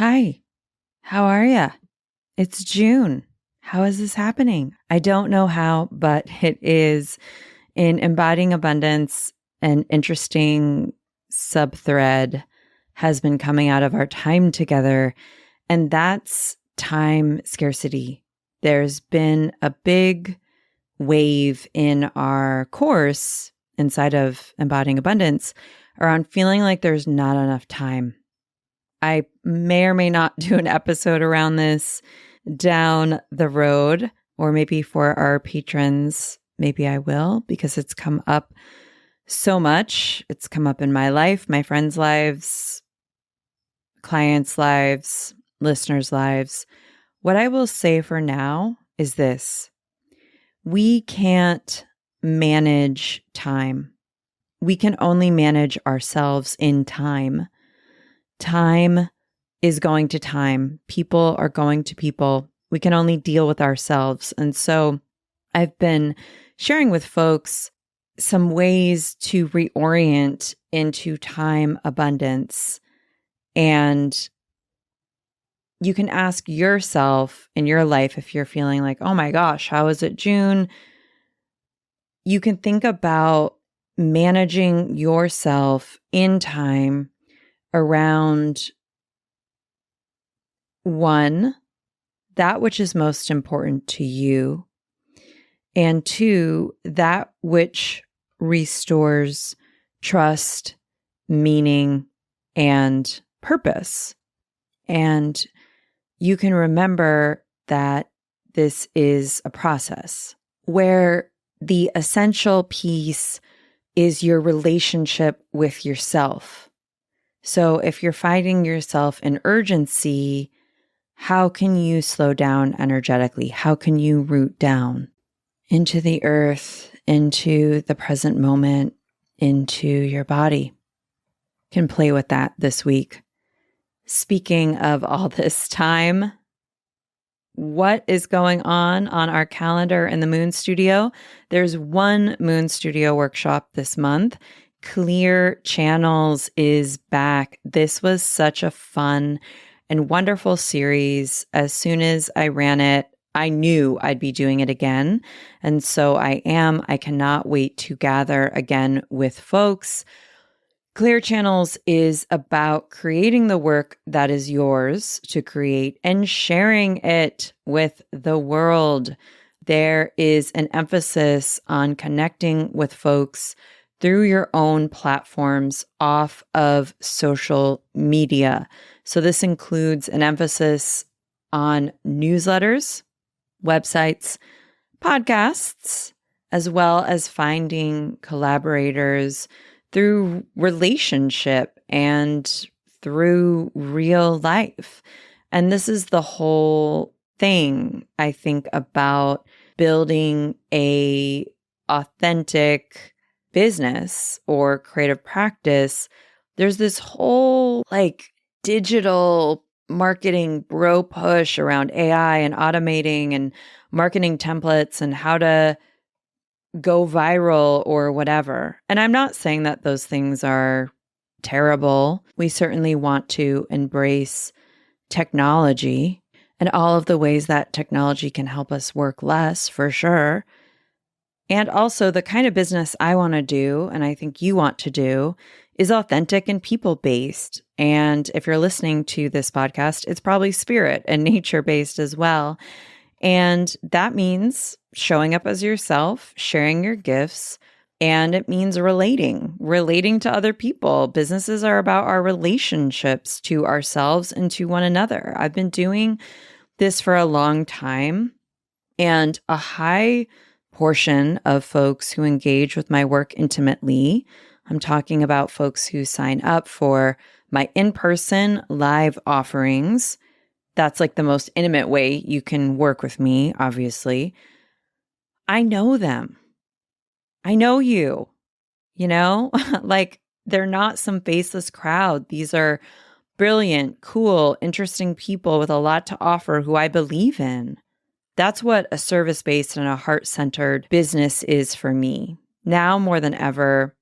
Hi, how are ya? It's June. How is this happening? I don't know how, but it is. In Embodying Abundance, an interesting subthread has been coming out of our time together, and that's time scarcity. There's been a big wave in our course inside of Embodying Abundance around feeling like there's not enough time. I may or may not do an episode around this down the road, or maybe for our patrons, maybe I will, because it's come up so much. It's come up in my life, my friends' lives, clients' lives, listeners' lives. What I will say for now is this: we can't manage time. We can only manage ourselves in time. Time is going to time. People are going to people. We can only deal with ourselves. And so I've been sharing with folks some ways to reorient into time abundance. And you can ask yourself in your life, if you're feeling like, oh my gosh, how is it June? You can think about managing yourself in time around one, that which is most important to you, and two, that which restores trust, meaning, and purpose. And you can remember that this is a process where the essential piece is your relationship with yourself. So if you're finding yourself in urgency, how can you slow down energetically? How can you root down into the earth, into the present moment, into your body? Can play with that this week. Speaking of all this time, what is going on our calendar in the Moon Studio? There's one Moon Studio workshop this month. Clear Channels is back. This was such a fun and wonderful series. As soon as I ran it, I knew I'd be doing it again. And so I am. I cannot wait to gather again with folks. Clear Channels is about creating the work that is yours to create and sharing it with the world. There is an emphasis on connecting with folks through your own platforms off of social media. So this includes an emphasis on newsletters, websites, podcasts, as well as finding collaborators through relationship and through real life. And this is the whole thing, I think, about building a authentic business or creative practice. There's this whole digital marketing bro push around AI and automating and marketing templates and how to go viral or whatever. And I'm not saying that those things are terrible. We certainly want to embrace technology and all of the ways that technology can help us work less, for sure. And also the kind of business I want to do, and I think you want to do, is authentic and people-based. And if you're listening to this podcast, it's probably spirit and nature-based as well. And that means showing up as yourself, sharing your gifts, and it means relating to other people. Businesses are about our relationships to ourselves and to one another. I've been doing this for a long time, and a high portion of folks who engage with my work intimately, I'm talking about folks who sign up for my in-person live offerings. That's like the most intimate way you can work with me, obviously. I know them. I know you, they're not some faceless crowd. These are brilliant, cool, interesting people with a lot to offer who I believe in. That's what a service-based and a heart-centered business is for me. Now more than ever,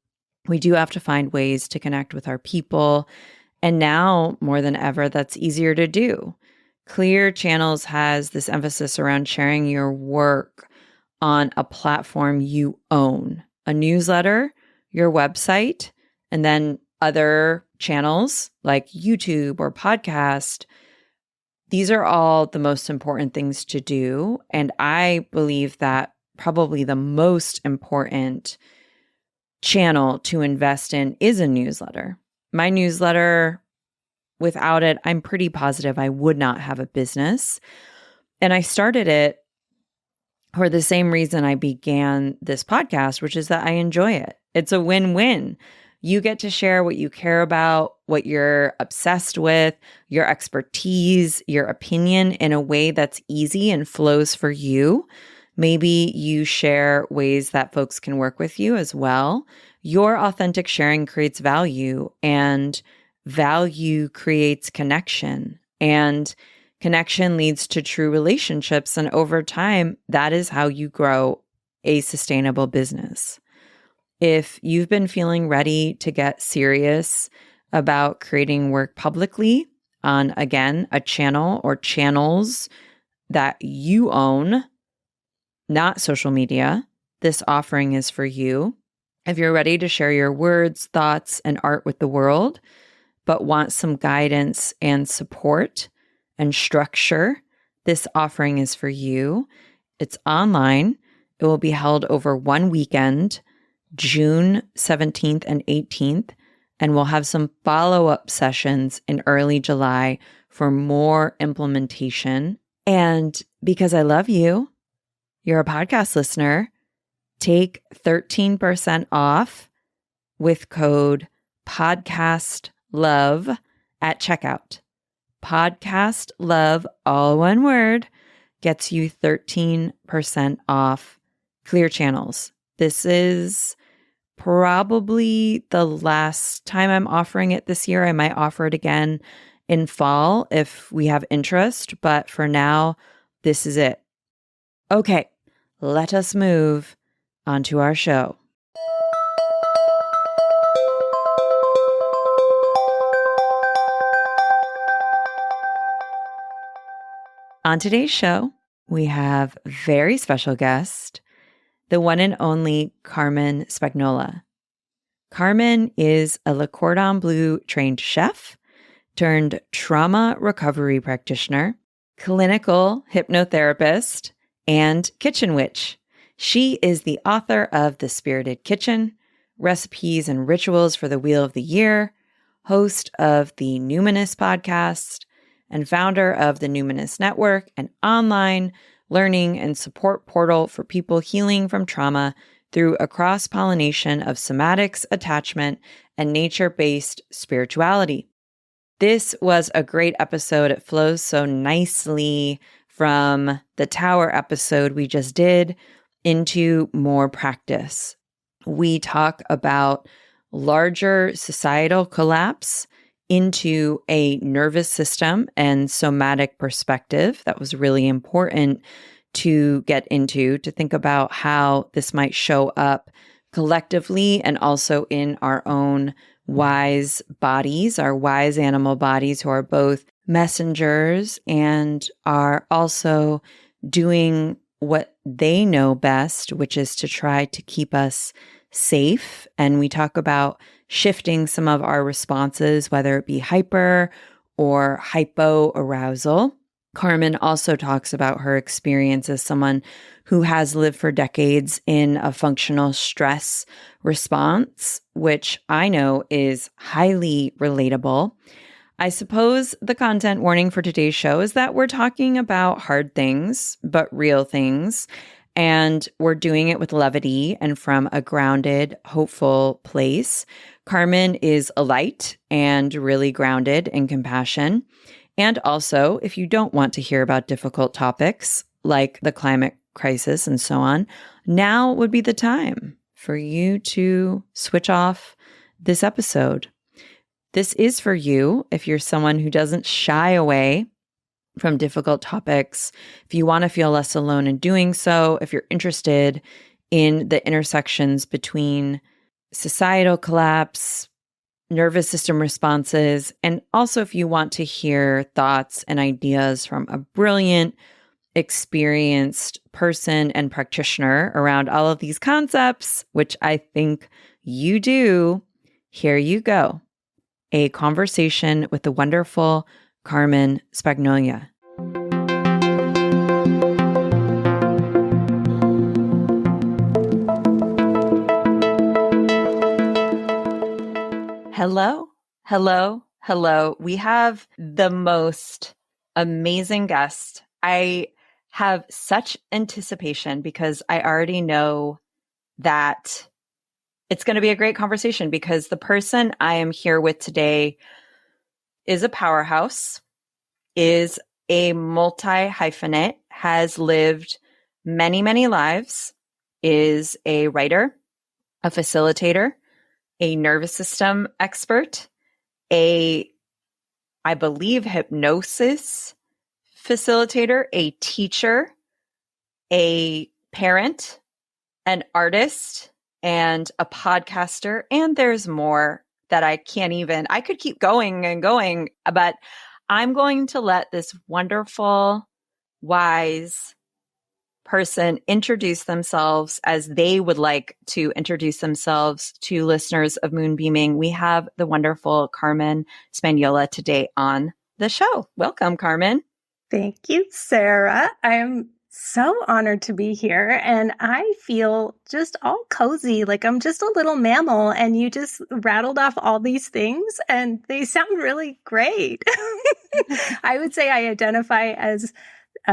we do have to find ways to connect with our people And now, more than ever, that's easier to do. Clear Channels has this emphasis around sharing your work on a platform you own, a newsletter, your website, and then other channels like YouTube or podcast. These are all the most important things to do. And I believe that probably the most important channel to invest in is a newsletter. My newsletter, without it, I'm pretty positive I would not have a business. And I started it for the same reason I began this podcast, which is that I enjoy it. It's a win-win. You get to share what you care about, what you're obsessed with, your expertise, your opinion in a way that's easy and flows for you. Maybe you share ways that folks can work with you as well. Your authentic sharing creates value, and value creates connection, and connection leads to true relationships. And over time, that is how you grow a sustainable business. If you've been feeling ready to get serious about creating work publicly on, again, a channel or channels that you own, not social media, this offering is for you. If you're ready to share your words, thoughts, and art with the world, but want some guidance and support and structure, this offering is for you. It's online. It will be held over one weekend, June 17th and 18th, and we'll have some follow-up sessions in early July for more implementation. And because I love you, you're a podcast listener, take 13% off with code PODCASTLOVE at checkout. Podcast Love, all one word, gets you 13% off Clear Channels. This is probably the last time I'm offering it this year. I might offer it again in fall if we have interest, but for now, this is it. Okay, let us move on to our show. On today's show, we have a very special guest, the one and only Carmen Spagnola. Carmen is a Le Cordon Bleu trained chef turned trauma recovery practitioner, clinical hypnotherapist, and kitchen witch. She is the author of The Spirited Kitchen, Recipes and Rituals for the Wheel of the Year, host of the Numinous Podcast, and founder of the Numinous Network, an online learning and support portal for people healing from trauma through a cross-pollination of somatics, attachment, and nature-based spirituality. This was a great episode. It flows so nicely from the Tower episode we just did into more practice. We talk about larger societal collapse into a nervous system and somatic perspective. That was really important to get into, to think about how this might show up collectively and also in our own wise bodies, our wise animal bodies, who are both messengers and are also doing what they know best, which is to try to keep us safe. And we talk about shifting some of our responses, whether it be hyper or hypoarousal. Carmen also talks about her experience as someone who has lived for decades in a functional stress response, which I know is highly relatable. I suppose the content warning for today's show is that we're talking about hard things, but real things. And we're doing it with levity and from a grounded, hopeful place. Carmen is a light and really grounded in compassion. And also, if you don't want to hear about difficult topics like the climate crisis and so on, now would be the time for you to switch off this episode. This is for you if you're someone who doesn't shy away from difficult topics, if you want to feel less alone in doing so, if you're interested in the intersections between societal collapse, nervous system responses. And also, if you want to hear thoughts and ideas from a brilliant, experienced person and practitioner around all of these concepts, which I think you do, here you go. A conversation with the wonderful Carmen Spagnola. Hello, hello, hello. We have the most amazing guest. I have such anticipation because I already know that it's going to be a great conversation because the person I am here with today is a powerhouse, is a multi-hyphenate, has lived many, many lives, is a writer, a facilitator, a nervous system expert, I believe, hypnosis facilitator, a teacher, a parent, an artist, and a podcaster. And there's more that I could keep going and going, but I'm going to let this wonderful, wise person introduce themselves as they would like to introduce themselves to listeners of Moonbeaming. We have the wonderful Carmen Spagnola today on the show. Welcome, Carmen. Thank you, Sarah. I'm so honored to be here, and I feel just all cozy, like I'm just a little mammal, and you just rattled off all these things, and they sound really great. I would say I identify as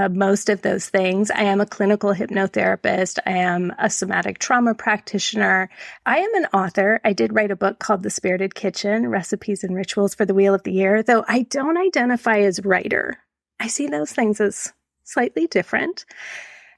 most of those things. I am a clinical hypnotherapist. I am a somatic trauma practitioner. I am an author. I did write a book called The Spirited Kitchen, Recipes and Rituals for the Wheel of the Year, though I don't identify as writer. I see those things as slightly different.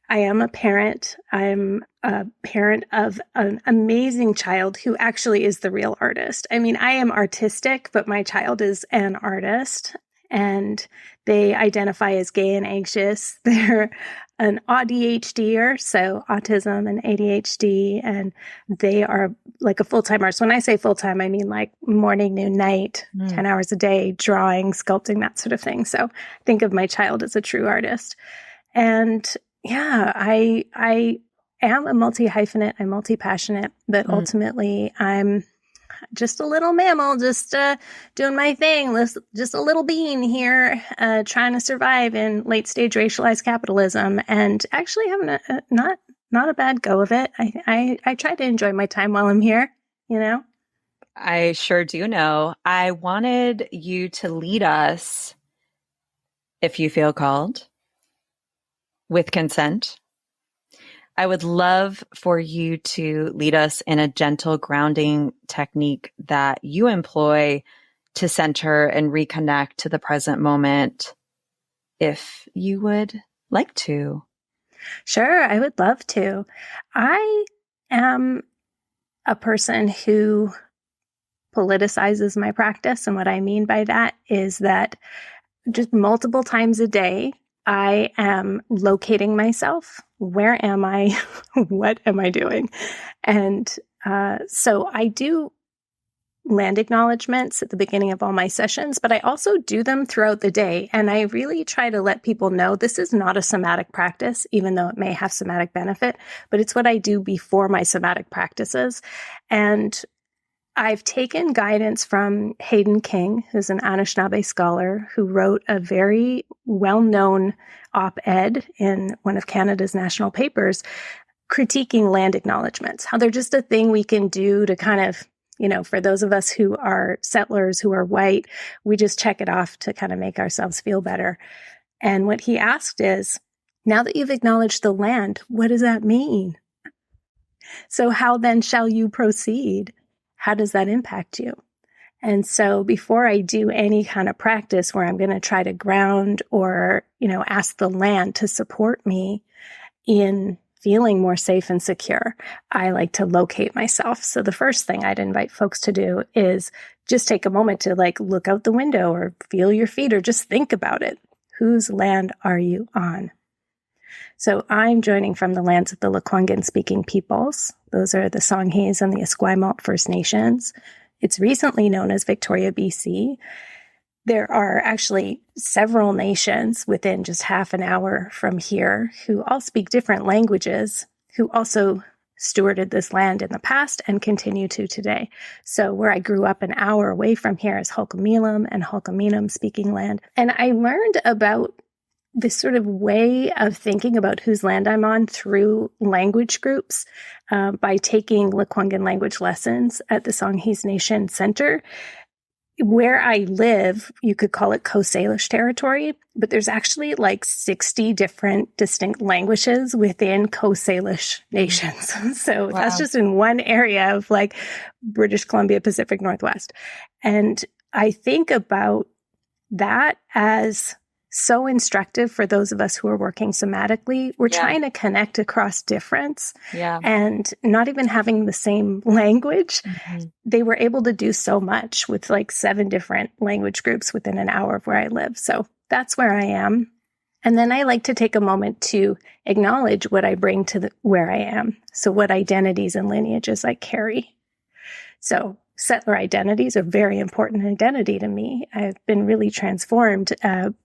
I am a parent. I'm a parent of an amazing child who actually is the real artist. I mean, I am artistic, but my child is an artist. And they identify as gay and anxious. They're an ADHDer, so autism and ADHD, and they are like a full-time artist. When I say full-time, I mean like morning, noon, night, 10 hours a day, drawing, sculpting, that sort of thing. So think of my child as a true artist. And yeah, I am a multi-hyphenate, I'm multi-passionate, but ultimately I'm just a little mammal, just doing my thing, just a little bean here, trying to survive in late stage racialized capitalism, and actually having not a bad go of it. I try to enjoy my time while I'm here, you know? I sure do know. I wanted you to lead us, if you feel called, with consent. I would love for you to lead us in a gentle grounding technique that you employ to center and reconnect to the present moment, if you would like to. Sure, I would love to. I am a person who politicizes my practice. And what I mean by that is that just multiple times a day, I am locating myself. Where am I? What am I doing? And so I do land acknowledgements at the beginning of all my sessions, but I also do them throughout the day. And I really try to let people know this is not a somatic practice, even though it may have somatic benefit, but it's what I do before my somatic practices. And I've taken guidance from Hayden King, who's an Anishinaabe scholar who wrote a very well-known op-ed in one of Canada's national papers critiquing land acknowledgements, how they're just a thing we can do to kind of, you know, for those of us who are settlers, who are white, we just check it off to kind of make ourselves feel better. And what he asked is, now that you've acknowledged the land, what does that mean? So how then shall you proceed? How does that impact you? And so before I do any kind of practice where I'm going to try to ground or, you know, ask the land to support me in feeling more safe and secure, I like to locate myself. So the first thing I'd invite folks to do is just take a moment to like look out the window or feel your feet or just think about it. Whose land are you on? So I'm joining from the lands of the Lekwungen speaking peoples. Those are the Songhees and the Esquimalt First Nations. It's recently known as Victoria, BC. There are actually several nations within just half an hour from here who all speak different languages, who also stewarded this land in the past and continue to today. So where I grew up an hour away from here is Hulkameelam and Hulkaminam speaking land. And I learned about this sort of way of thinking about whose land I'm on through language groups by taking Lekwungen language lessons at the Songhees Nation Center. Where I live, you could call it Coast Salish territory, but there's actually like 60 different distinct languages within Coast Salish nations. So that's just in one area of like British Columbia, Pacific Northwest. And I think about that as so instructive for those of us who are working somatically. We're trying to connect across difference and not even having the same language. They were able to do so much with like 7 different language groups within an hour of where I live. So that's where I am. And then I like to take a moment to acknowledge what I bring to where I am. So what identities and lineages I carry. So settler identities are very important identity to me. I've been really transformed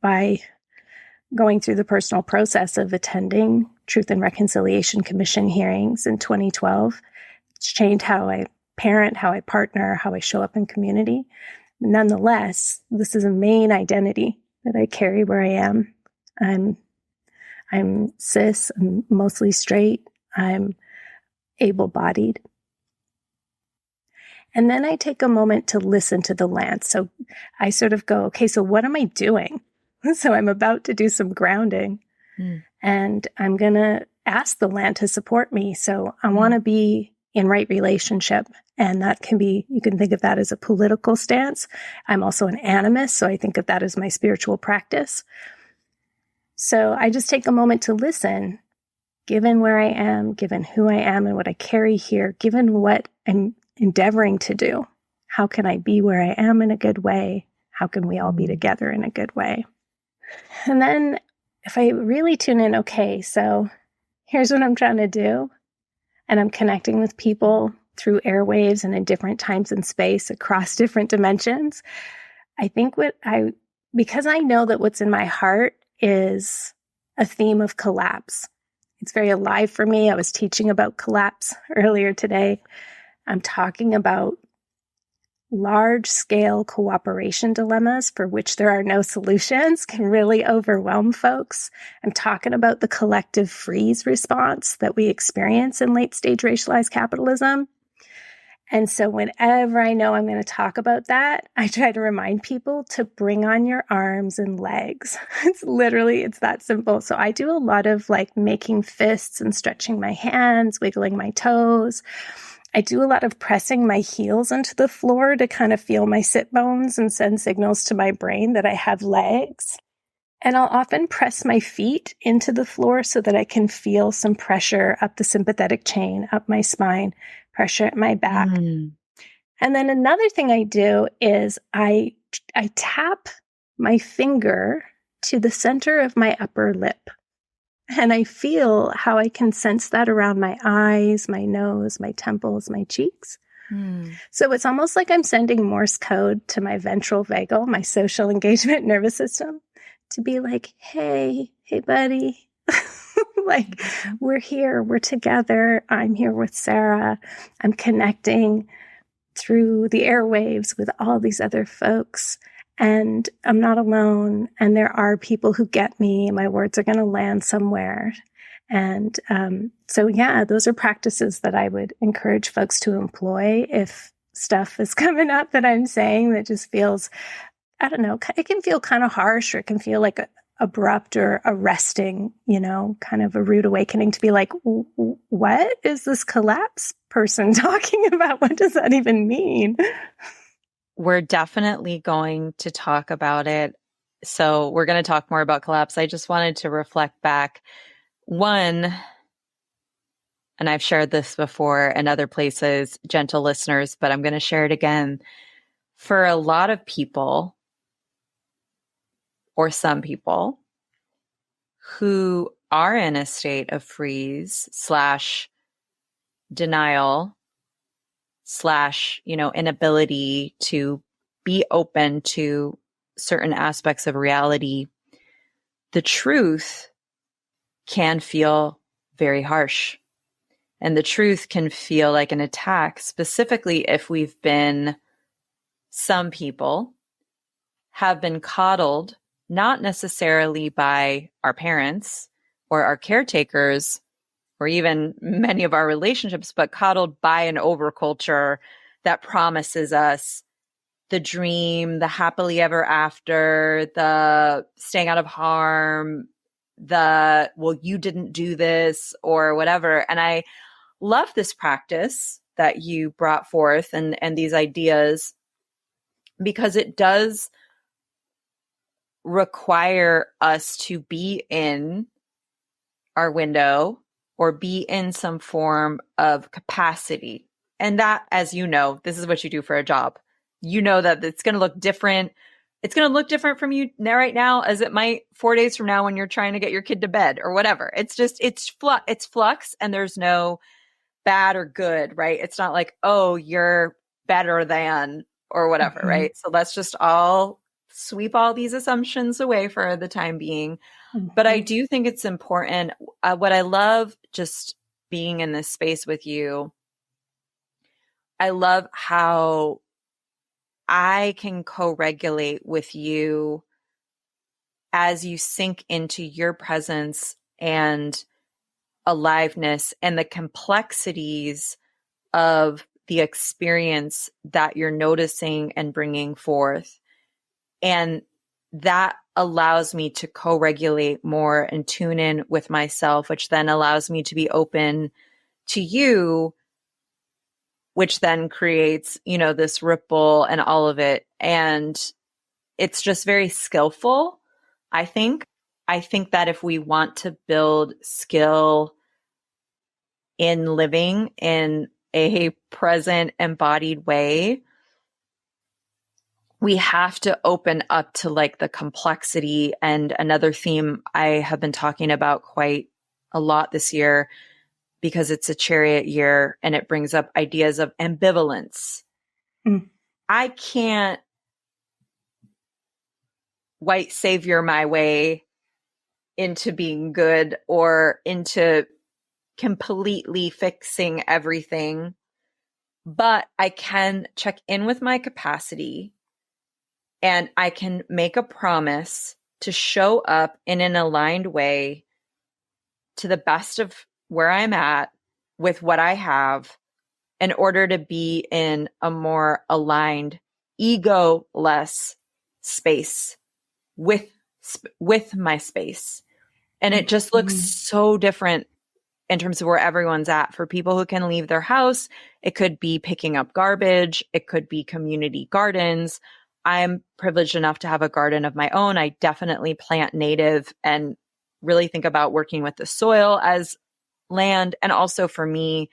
by going through the personal process of attending Truth and Reconciliation Commission hearings in 2012. It's changed how I parent, how I partner, how I show up in community. Nonetheless, this is a main identity that I carry where I am. I'm cis, I'm mostly straight, I'm able-bodied. And then I take a moment to listen to the land. So I sort of go, okay, so what am I doing? So I'm about to do some grounding and I'm going to ask the land to support me. So I want to be in right relationship. And that can be, you can think of that as a political stance. I'm also an animist. So I think of that as my spiritual practice. So I just take a moment to listen, given where I am, given who I am and what I carry here, given what I'm endeavoring to do. How can I be where I am in a good way? How can we all be together in a good way? And then if I really tune in, okay, so here's what I'm trying to do. And I'm connecting with people through airwaves and in different times and space across different dimensions. I think because I know that what's in my heart is a theme of collapse. It's very alive for me. I was teaching about collapse earlier today. I'm talking about large-scale cooperation dilemmas for which there are no solutions can really overwhelm folks. I'm talking about the collective freeze response that we experience in late-stage racialized capitalism. And so whenever I know I'm going to talk about that, I try to remind people to bring on your arms and legs. It's that simple. So I do a lot of like making fists and stretching my hands, wiggling my toes. I do a lot of pressing my heels into the floor to kind of feel my sit bones and send signals to my brain that I have legs. And I'll often press my feet into the floor so that I can feel some pressure up the sympathetic chain, up my spine, pressure at my back. And then another thing I do is I tap my finger to the center of my upper lip. And I feel how I can sense that around my eyes, my nose, my temples, my cheeks. So it's almost like I'm sending Morse code to my ventral vagal, my social engagement nervous system, to be like, hey buddy, like we're here, we're together. I'm here with Sarah. I'm connecting through the airwaves with all these other folks. And I'm not alone. And there are people who get me. My words are going to land somewhere. And so, those are practices that I would encourage folks to employ if stuff is coming up that I'm saying that just feels, I don't know, it can feel kind of harsh or it can feel like abrupt or arresting, kind of a rude awakening to be like, what is this collapse person talking about? What does that even mean? We're definitely going to talk about it. So we're going to talk more about collapse. I just wanted to reflect back. One, and I've shared this before in other places, gentle listeners, but I'm going to share it again. For a lot of people, or some people, who are in a state of freeze / denial, slash, inability to be open to certain aspects of reality, the truth can feel very harsh. And the truth can feel like an attack, specifically if some people have been coddled, not necessarily by our parents or our caretakers, or even many of our relationships, but coddled by an overculture that promises us the dream, the happily ever after, the staying out of harm, well, you didn't do this or whatever. And I love this practice that you brought forth and these ideas, because it does require us to be in our window or be in some form of capacity. And that, as you know, this is what you do for a job. You know that it's going to look different. It's going to look different from you now, right now, as it might 4 days from now when you're trying to get your kid to bed or whatever. It's just, it's flux, and there's no bad or good, right? It's not like, oh, you're better than or whatever, mm-hmm. right? So let's just all sweep all these assumptions away for the time being. Mm-hmm. But I do think it's important. What I love just being in this space with you, I love how I can co-regulate with you as you sink into your presence and aliveness and the complexities of the experience that you're noticing and bringing forth. And that allows me to co-regulate more and tune in with myself, which then allows me to be open to you, which then creates, this ripple and all of it. And it's just very skillful, I think. I think that if we want to build skill in living in a present embodied way, we have to open up to like the complexity. And another theme I have been talking about quite a lot this year, because it's a chariot year and it brings up ideas of ambivalence. Mm. I can't white savior my way into being good or into completely fixing everything, but I can check in with my capacity and I can make a promise to show up in an aligned way to the best of where I'm at with what I have in order to be in a more aligned, ego-less space with my space. And it just looks so different in terms of where everyone's at. For people who can leave their house, it could be picking up garbage. It could be community gardens. I'm privileged enough to have a garden of my own. I definitely plant native and really think about working with the soil as land. And also for me,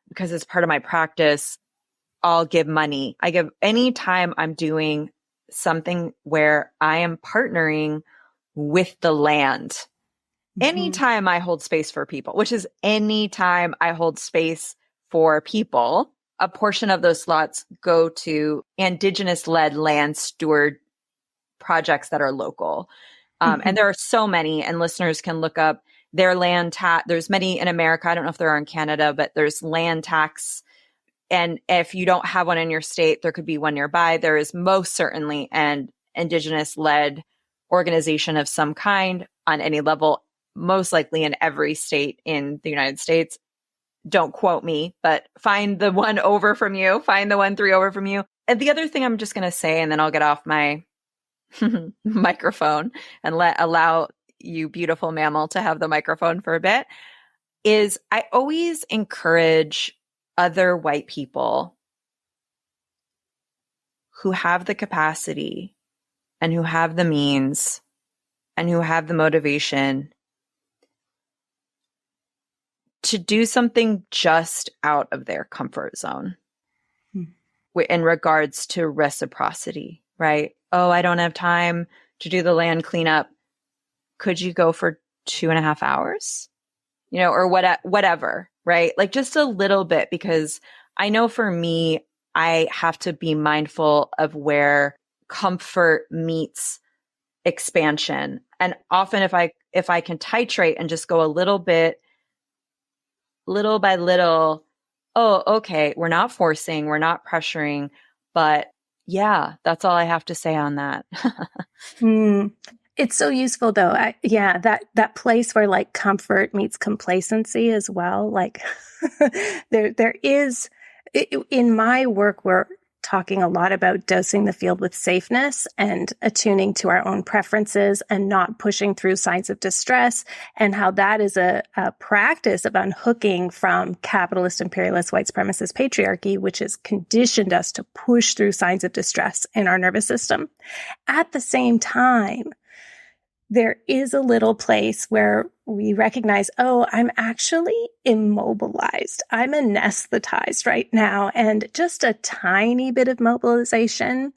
because it's part of my practice, I'll give money. Any time I'm doing something where I am partnering with the land. Anytime I hold space for people, which is anytime I hold space for people, a portion of those slots go to Indigenous-led land steward projects that are local. And there are so many, and listeners can look up their land tax. There's many in America. I don't know if there are in Canada, but there's land tax. And if you don't have one in your state, there could be one nearby. There is most certainly an Indigenous-led organization of some kind on any level, most likely in every state in the United States. Don't quote me, but find the one over from you, find the 1-3 over from you. And the other thing I'm just going to say, and then I'll get off my microphone and allow you, beautiful mammal, to have the microphone for a bit, is I always encourage other white people who have the capacity and who have the means and who have the motivation to do something just out of their comfort zone in regards to reciprocity, right? Oh, I don't have time to do the land cleanup. Could you go for 2.5 hours? Or whatever, right? Like just a little bit, because I know for me, I have to be mindful of where comfort meets expansion. And often if I can titrate and just go a little bit, little by little, oh, okay, we're not forcing, we're not pressuring, but yeah, that's all I have to say on that. It's so useful though. That place where like comfort meets complacency as well. Like there is in my work, we're talking a lot about dosing the field with safeness and attuning to our own preferences and not pushing through signs of distress, and how that is a practice of unhooking from capitalist, imperialist, white supremacist patriarchy, which has conditioned us to push through signs of distress in our nervous system. At the same time, there is a little place where we recognize, oh, I'm actually immobilized. I'm anesthetized right now. And just a tiny bit of mobilization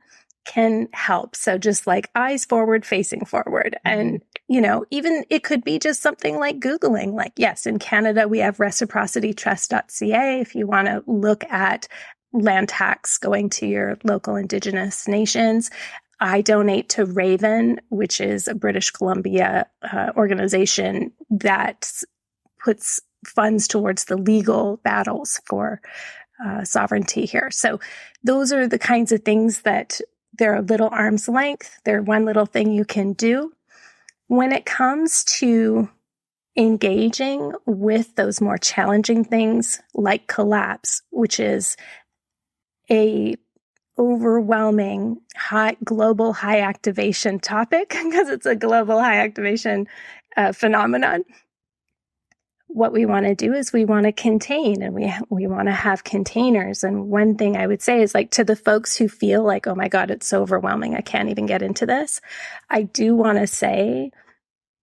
can help. So just like eyes forward, facing forward. And, even it could be just something like Googling, like, yes, in Canada, we have reciprocitytrust.ca. If you want to look at land tax going to your local Indigenous nations. I donate to Raven, which is a British Columbia organization that puts funds towards the legal battles for sovereignty here. So those are the kinds of things that they're a little arm's length. They're one little thing you can do. When it comes to engaging with those more challenging things like collapse, which is a overwhelming global high activation topic because it's a global high activation phenomenon. What we want to do is we want to contain, and we want to have containers. And one thing I would say is, like, to the folks who feel like, oh my God, it's so overwhelming, I can't even get into this. I do want to say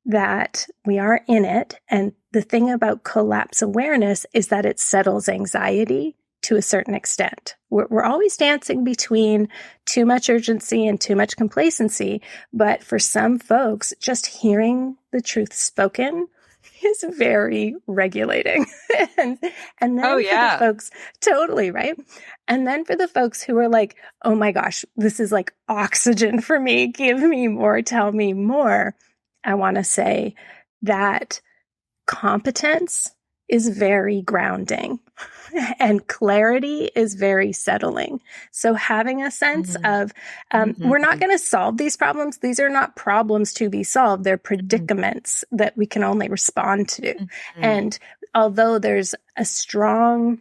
that we are in it. And the thing about collapse awareness is that it settles anxiety to a certain extent. We're always dancing between too much urgency and too much complacency. But for some folks, just hearing the truth spoken is very regulating. and then for the folks, totally, right? And then for the folks who are like, oh my gosh, this is like oxygen for me. Give me more, tell me more. I want to say that competence is very grounding and clarity is very settling. So having a sense of, we're not going to solve these problems. These are not problems to be solved. They're predicaments that we can only respond to. And although there's a strong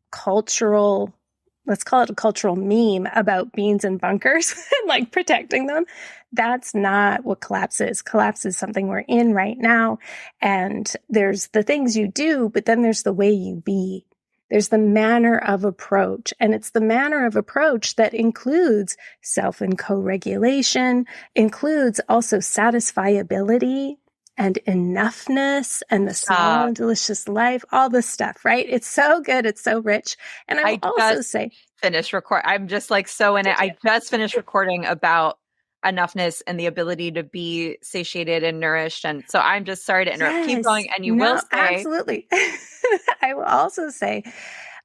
cultural, let's call it a cultural meme about beans and bunkers and like protecting them, that's not what collapse is. Collapse is something we're in right now. And there's the things you do, but then there's the way you be. There's the manner of approach. And it's the manner of approach that includes self and co-regulation, includes also satisfiability and enoughness and the small and delicious life, all this stuff, right? It's so good. It's so rich. And I will also say, I'm just like so in it. I just finished recording about enoughness and the ability to be satiated and nourished. And so I'm just sorry to interrupt. Keep going. And you will say. Absolutely. I will also say,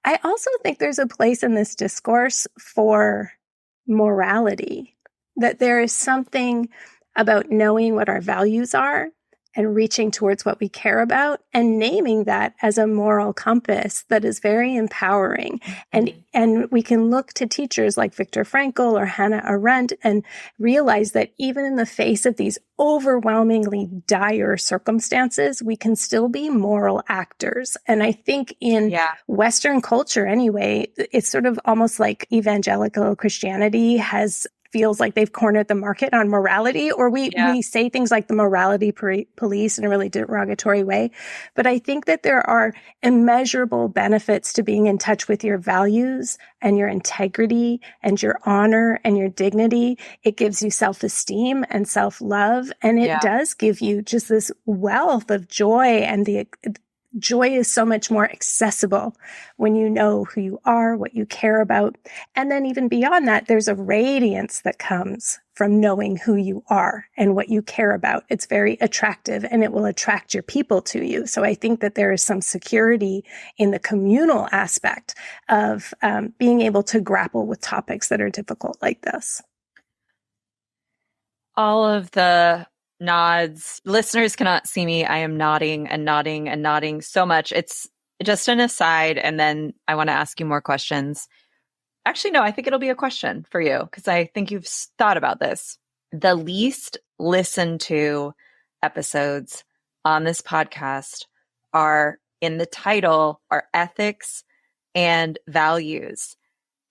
I also think there's a place in this discourse for morality, that there is something about knowing what our values are and reaching towards what we care about and naming that as a moral compass that is very empowering. And we can look to teachers like Viktor Frankl or Hannah Arendt and realize that even in the face of these overwhelmingly dire circumstances, we can still be moral actors. And I think in Western culture anyway, it's sort of almost like evangelical Christianity feels like they've cornered the market on morality, or we say things like the morality police in a really derogatory way. But I think that there are immeasurable benefits to being in touch with your values and your integrity and your honor and your dignity. It gives you self-esteem and self-love. And it does give you just this wealth of joy and joy is so much more accessible when you know who you are, what you care about. And then even beyond that, there's a radiance that comes from knowing who you are and what you care about. It's very attractive and it will attract your people to you. So I think that there is some security in the communal aspect of being able to grapple with topics that are difficult like this. All of the nods. Listeners cannot see me. I am nodding and nodding and nodding so much. It's just an aside. And then I want to ask you more questions. Actually, no, I think it'll be a question for you because I think you've thought about this. The least listened to episodes on this podcast are in the title are ethics and values.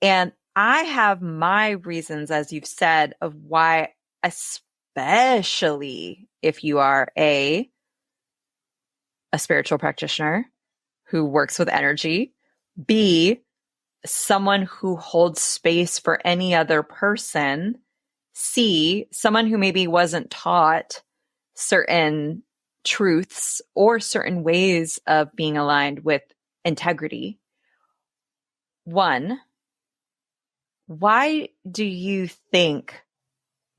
And I have my reasons, as you've said, of why, especially if you are a spiritual practitioner who works with energy, B, someone who holds space for any other person, C, someone who maybe wasn't taught certain truths or certain ways of being aligned with integrity. One, why do you think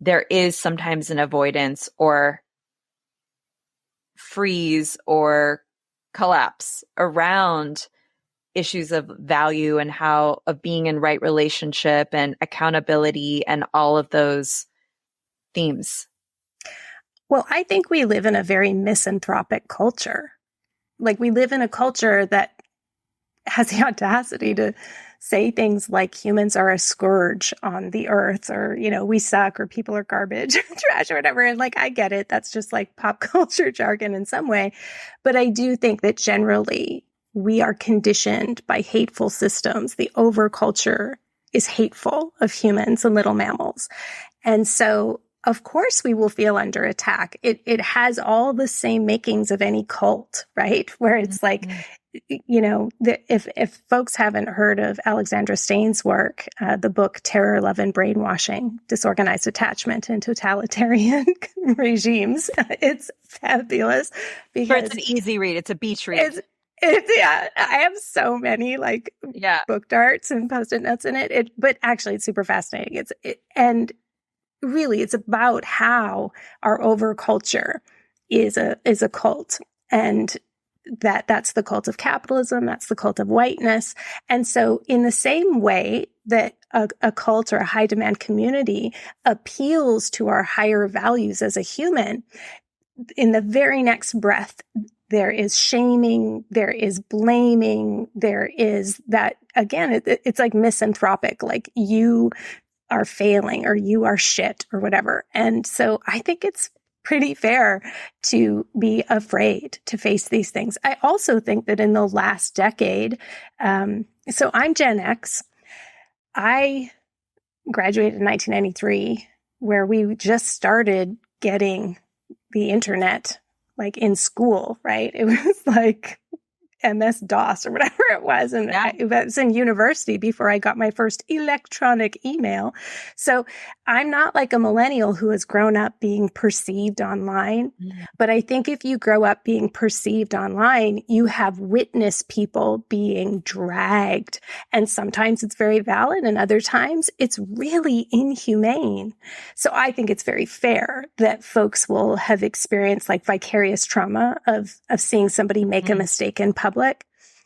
there is sometimes an avoidance or freeze or collapse around issues of value and how of being in right relationship and accountability and all of those themes? Well, I think we live in a very misanthropic culture. Like we live in a culture that has the audacity to say things like humans are a scourge on the earth, or, you know, we suck, or people are garbage or trash or whatever. And like, I get it. That's just like pop culture jargon in some way. But I do think that generally we are conditioned by hateful systems. The overculture is hateful of humans and little mammals. And so, of course, we will feel under attack. It has all the same makings of any cult, right? Where it's like, you know, if folks haven't heard of Alexandra Stein's work, the book Terror, Love, and Brainwashing, Disorganized Attachment in Totalitarian Regimes, it's fabulous. Because it's an easy read. It's a beach read. Yeah, I have so many book darts and post-it notes in it. But actually, it's super fascinating. And really, it's about how our overculture is a cult, and that's the cult of capitalism. That's the cult of whiteness. And so, in the same way that a cult or a high demand community appeals to our higher values as a human, in the very next breath, there is shaming, there is blaming, there is that, again, it's like misanthropic, like you are failing or you are shit or whatever. And so I think it's pretty fair to be afraid to face these things. I also think that in the last decade, so I'm Gen X. I graduated in 1993, where we just started getting the internet like in school, right? It was like MS-DOS or whatever it was. And I was in university before I got my first electronic email. So I'm not like a millennial who has grown up being perceived online. But I think if you grow up being perceived online, you have witnessed people being dragged. And sometimes it's very valid, and other times it's really inhumane. So I think it's very fair that folks will have experienced like vicarious trauma of seeing somebody make a mistake in public.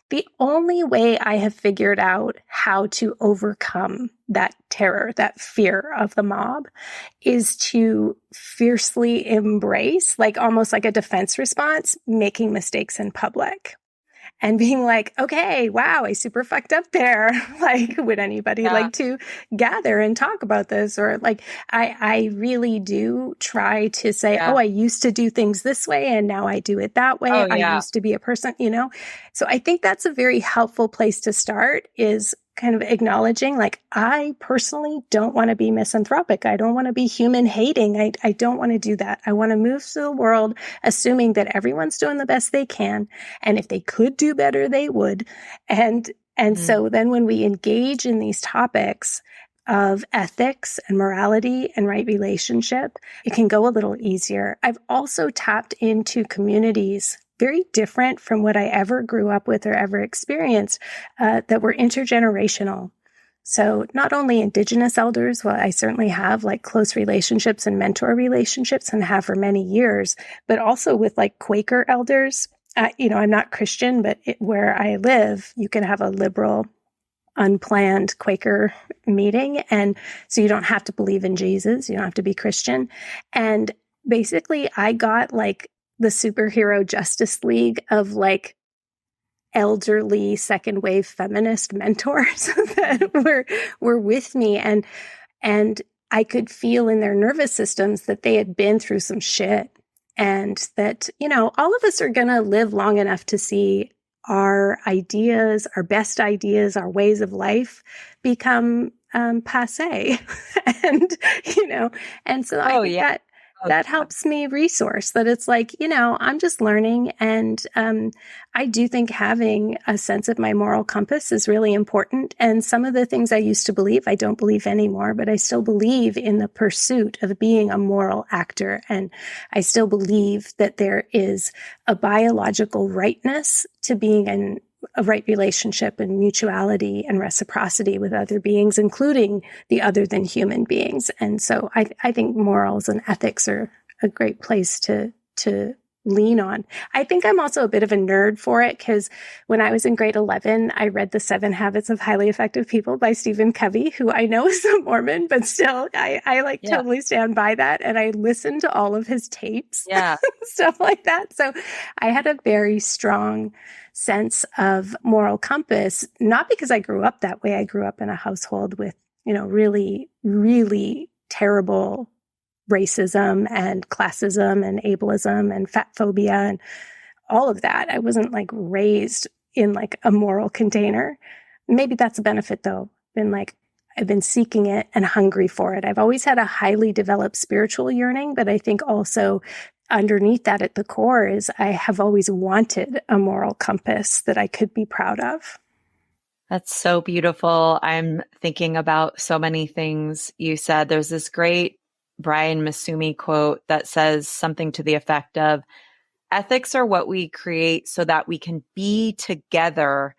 The only way I have figured out how to overcome that terror, that fear of the mob, is to fiercely embrace, like almost like a defense response, making mistakes in public. And being like, okay, wow, I super fucked up there. Like, would anybody like to gather and talk about this? Or like, I really do try to say, oh, I used to do things this way and now I do it that way. I used to be a person, you know? So I think that's a very helpful place to start, is kind of acknowledging, like, I personally don't want to be misanthropic. I don't want to be human hating. I don't want to do that. I want to move through the world assuming that everyone's doing the best they can. And if they could do better, they would. And so then when we engage in these topics of ethics and morality and right relationship, it can go a little easier. I've also tapped into communities very different from what I ever grew up with or ever experienced, that were intergenerational. So not only Indigenous elders, well, I certainly have like close relationships and mentor relationships and have for many years, but also with like Quaker elders. I'm not Christian, but where I live, you can have a liberal, unplanned Quaker meeting. And so you don't have to believe in Jesus. You don't have to be Christian. And basically I got like the superhero Justice League of like elderly second wave feminist mentors that were with me. And I could feel in their nervous systems that they had been through some shit, and that, all of us are going to live long enough to see our ideas, our best ideas, our ways of life become passe. And so I think that helps me resource that. It's like, I'm just learning. And I do think having a sense of my moral compass is really important. And some of the things I used to believe, I don't believe anymore, but I still believe in the pursuit of being a moral actor. And I still believe that there is a biological rightness to being in a right relationship and mutuality and reciprocity with other beings, including the other than human beings. And so I think morals and ethics are a great place to lean on. I think I'm also a bit of a nerd for it, because when I was in grade 11, I read The 7 Habits of Highly Effective People by Stephen Covey, who I know is a Mormon, but still I totally stand by that. And I listened to all of his tapes, stuff like that. So I had a very strong sense of moral compass, not because I grew up that way. I grew up in a household with, really, really terrible racism and classism and ableism and fat phobia and all of that. I wasn't like raised in like a moral container. Maybe that's a benefit though. I've been seeking it and hungry for it. I've always had a highly developed spiritual yearning, but I think also underneath that at the core is I have always wanted a moral compass that I could be proud of. That's so beautiful. I'm thinking about so many things you said. There's this great Brian Masumi quote that says something to the effect of, ethics are what we create so that we can be together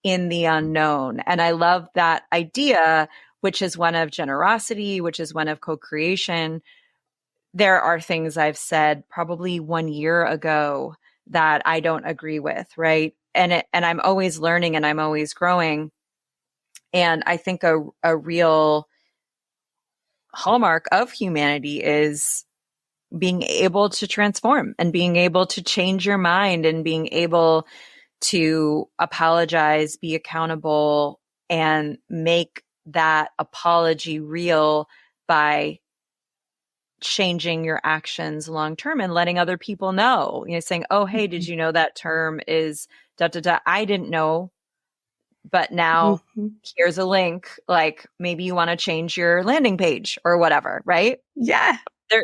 in the unknown. And I love that idea, which is one of generosity, which is one of co-creation. There are things I've said probably 1 year ago that I don't agree with, right? And I'm always learning and I'm always growing. And I think a real hallmark of humanity is being able to transform and being able to change your mind and being able to apologize, be accountable, and make that apology real by changing your actions long term and letting other people know, saying, oh, hey, did you know that term is da da da? I didn't know, but now here's a link. Like maybe you want to change your landing page or whatever, right? Yeah.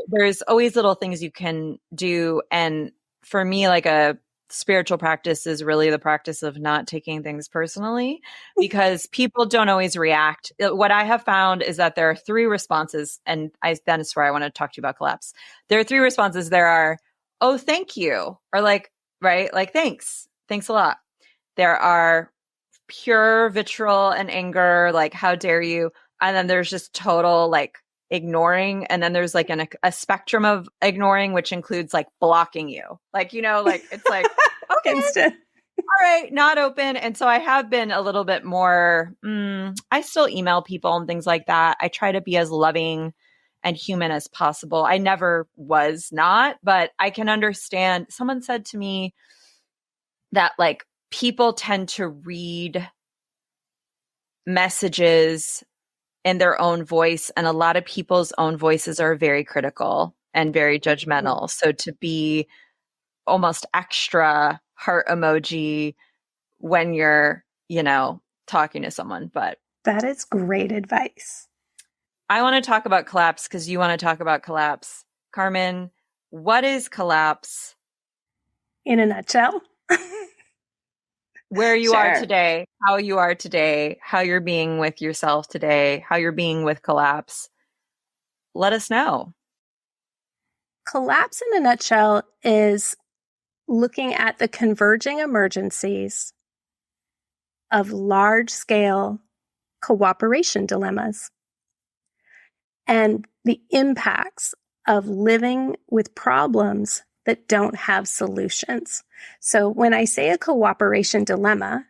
There's always little things you can do. And for me, like a spiritual practice is really the practice of not taking things personally, because people don't always react. What I have found is that there are 3 responses, and that is where I want to talk to you about collapse. There are 3 responses. There are, oh, thank you, or like, right? Like, thanks a lot. There are pure vitriol and anger, like, how dare you? And then there's just total like ignoring. And then there's like a spectrum of ignoring, which includes like blocking you. Like, like it's like, okay, instant. All right, not open. And so I have been a little bit more, I still email people and things like that. I try to be as loving and human as possible. I never was not, but I can understand. Someone said to me that like people tend to read messages in their own voice, and a lot of people's own voices are very critical and very judgmental. So to be almost extra heart emoji when you're, talking to someone. But that is great advice. I want to talk about collapse because you want to talk about collapse. Carmen, what is collapse? In a nutshell? Where you are today, how you are today, how you're being with yourself today, how you're being with collapse. Let us know. Collapse in a nutshell is looking at the converging emergencies of large-scale cooperation dilemmas and the impacts of living with problems that don't have solutions. So when I say a cooperation dilemma,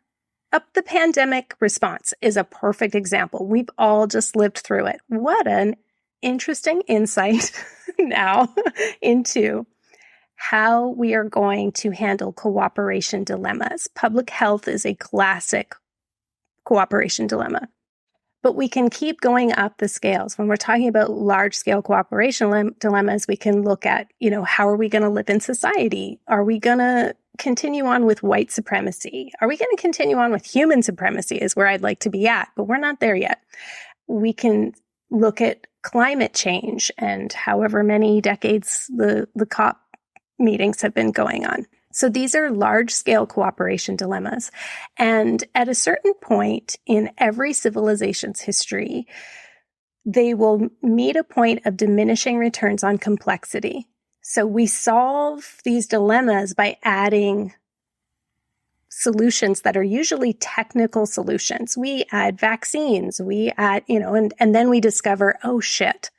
the pandemic response is a perfect example. We've all just lived through it. What an interesting insight now into how we are going to handle cooperation dilemmas. Public health is a classic cooperation dilemma. But we can keep going up the scales. When we're talking about large-scale cooperation dilemmas, we can look at, how are we going to live in society? Are we going to continue on with white supremacy? Are we going to continue on with human supremacy is where I'd like to be at, but we're not there yet. We can look at climate change and however many decades the COP meetings have been going on. So these are large-scale cooperation dilemmas. And at a certain point in every civilization's history, they will meet a point of diminishing returns on complexity. So we solve these dilemmas by adding solutions that are usually technical solutions. We add vaccines, we add, and then we discover, oh shit,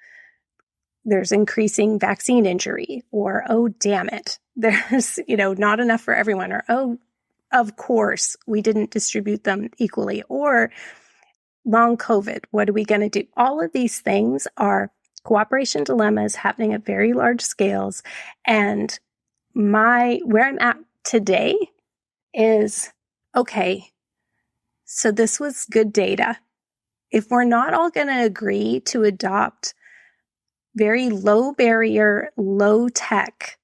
there's increasing vaccine injury, or, oh, damn it, there's, not enough for everyone, or, oh, of course, we didn't distribute them equally, or long COVID, what are we going to do? All of these things are cooperation dilemmas happening at very large scales. And where I'm at today is, okay, so this was good data. If we're not all going to agree to adopt very low barrier, low tech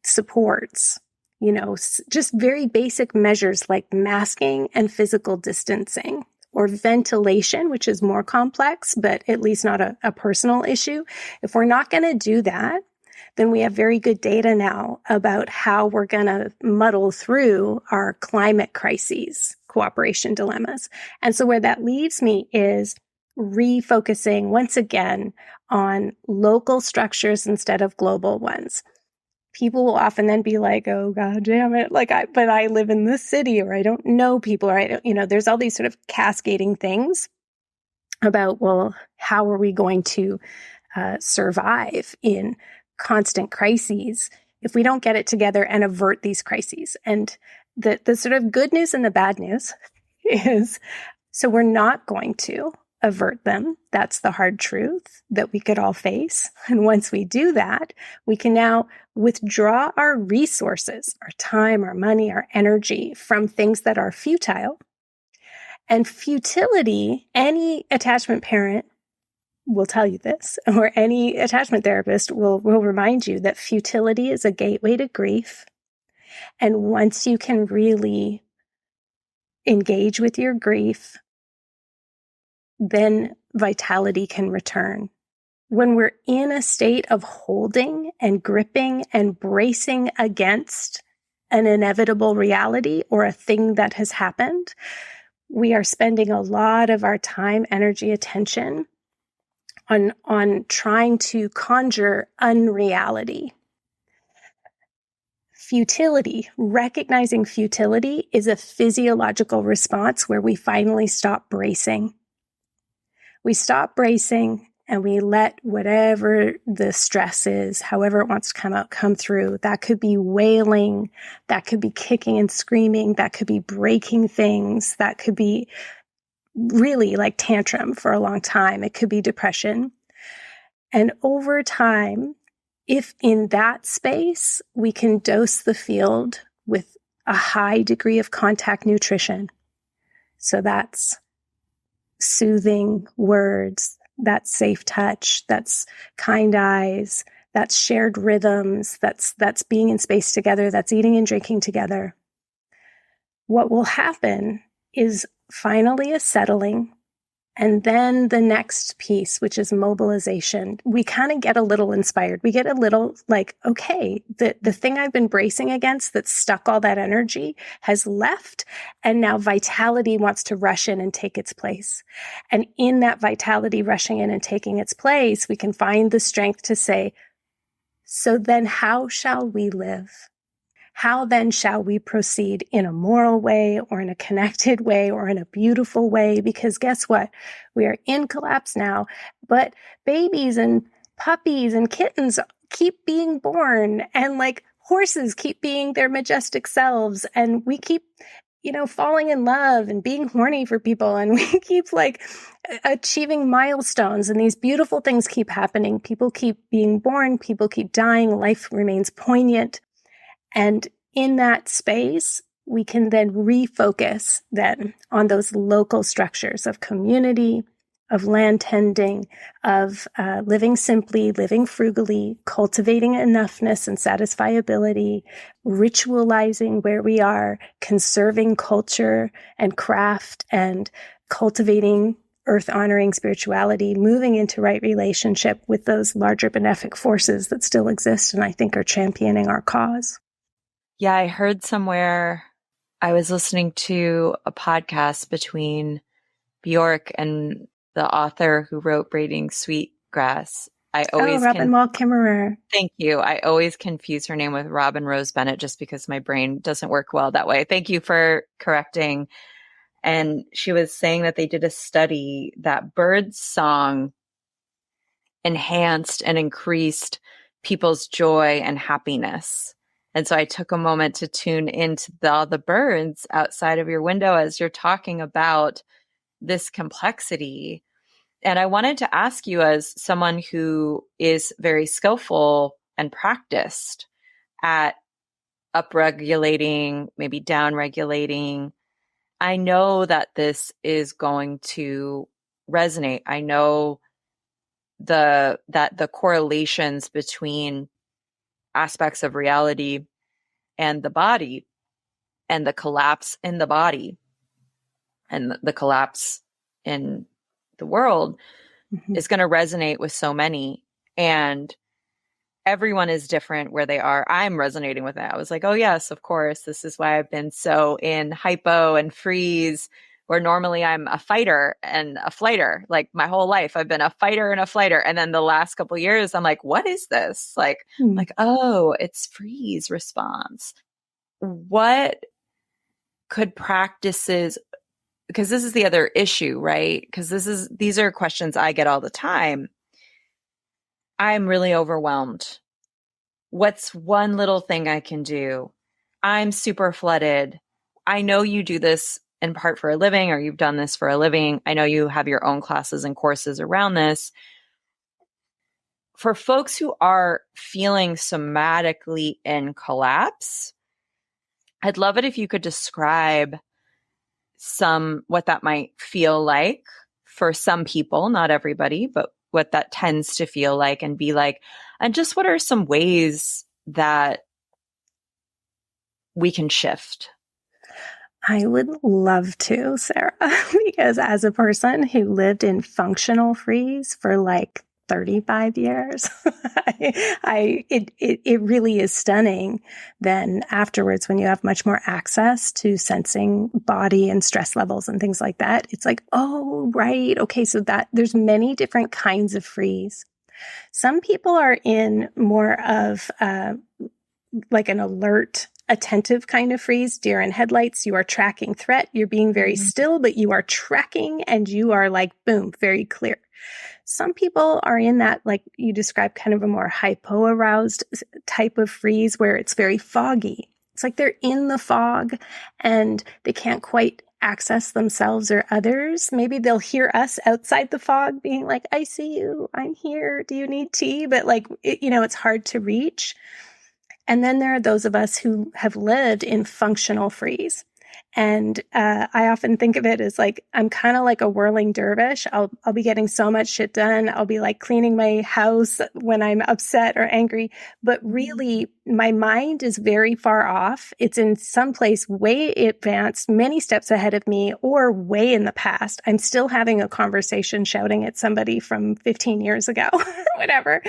supports, just very basic measures like masking and physical distancing, or ventilation, which is more complex, but at least not a personal issue. If we're not going to do that, then we have very good data now about how we're going to muddle through our climate crises, cooperation dilemmas. And so where that leaves me is refocusing once again on local structures instead of global ones. People will often then be like, oh, God damn it. But I live in this city, or I don't know people, or I don't, there's all these sort of cascading things about, well, how are we going to survive in constant crises if we don't get it together and avert these crises? And the sort of good news and the bad news is, so we're not going to avert them. That's the hard truth that we could all face. And once we do that, we can now withdraw our resources, our time, our money, our energy from things that are futile. And futility, any attachment parent will tell you this, or any attachment therapist will remind you that futility is a gateway to grief. And once you can really engage with your grief, then vitality can return. When we're in a state of holding and gripping and bracing against an inevitable reality or a thing that has happened, we are spending a lot of our time, energy, attention on trying to conjure unreality. Futility, recognizing futility, is a physiological response where we finally stop bracing. We stop bracing and we let whatever the stress is, however it wants to come through. That could be wailing, that could be kicking and screaming, that could be breaking things, that could be really like tantrum for a long time. It could be depression. And over time, if in that space, we can dose the field with a high degree of contact nutrition. So that's soothing words, that's safe touch, that's kind eyes, that's shared rhythms, that's being in space together, that's eating and drinking together. What will happen is finally a settling, and then the next piece, which is mobilization. We kind of get a little inspired. We get a little like, okay, the thing I've been bracing against that stuck all that energy has left, and now vitality wants to rush in and take its place. And in that vitality rushing in and taking its place, we can find the strength to say, so then how shall we live? how then shall we proceed in a moral way or in a connected way or in a beautiful way? Because guess what? We are in collapse now, but babies and puppies and kittens keep being born, and like horses keep being their majestic selves, and we keep falling in love and being horny for people. And we keep like achieving milestones, and these beautiful things keep happening. People keep being born. People keep dying. Life remains poignant. And in that space, we can then refocus then on those local structures of community, of land tending, of living simply, living frugally, cultivating enoughness and satisfiability, ritualizing where we are, conserving culture and craft, and cultivating earth-honoring spirituality, moving into right relationship with those larger benefic forces that still exist and I think are championing our cause. Yeah, I heard somewhere, I was listening to a podcast between Bjork and the author who wrote Braiding Sweetgrass. Robin Wall Kimmerer. Thank you. I always confuse her name with Robin Rose Bennett just because my brain doesn't work well that way. Thank you for correcting. And she was saying that they did a study that bird song enhanced and increased people's joy and happiness. And so I took a moment to tune into all the birds outside of your window as you're talking about this complexity. And I wanted to ask you, as someone who is very skillful and practiced at upregulating, maybe downregulating, I know that this is going to resonate. I know that the correlations between aspects of reality and the body, and the collapse in the body and the collapse in the world is going to resonate with so many. And everyone is different where they are. I'm resonating with it. I was like, oh yes, of course. This is why I've been so in hypo and freeze, where normally I'm a fighter and a flighter. Like my whole life, I've been a fighter and a flighter. And then the last couple of years, I'm like, what is this? Like, oh, it's freeze response. What could practices, because this is the other issue, right? Because these are questions I get all the time. I'm really overwhelmed. What's one little thing I can do? I'm super flooded. I know you do this in part for a living, or you've done this for a living. I know you have your own classes and courses around this. For folks who are feeling somatically in collapse, I'd love it if you could describe what that might feel like for some people, not everybody, but what that tends to feel like and be like, and just what are some ways that we can shift? I would love to, Sarah, because as a person who lived in functional freeze for like 35 years, it really is stunning. Then afterwards, when you have much more access to sensing body and stress levels and things like that, it's like, oh, right. Okay. So there's many different kinds of freeze. Some people are in more of like an alert, attentive kind of freeze, deer in headlights. You are tracking threat. You're being very still, but you are tracking and you are like, boom, very clear. Some people are in that, like you described, kind of a more hypo-aroused type of freeze where it's very foggy. It's like they're in the fog and they can't quite access themselves or others. Maybe they'll hear us outside the fog being like, I see you, I'm here, do you need tea? But like, it's hard to reach. And then there are those of us who have lived in functional freeze. And I often think of it as like, I'm kind of like a whirling dervish. I'll be getting so much shit done. I'll be like cleaning my house when I'm upset or angry. But really, my mind is very far off. It's in some place way advanced, many steps ahead of me, or way in the past. I'm still having a conversation shouting at somebody from 15 years ago or whatever.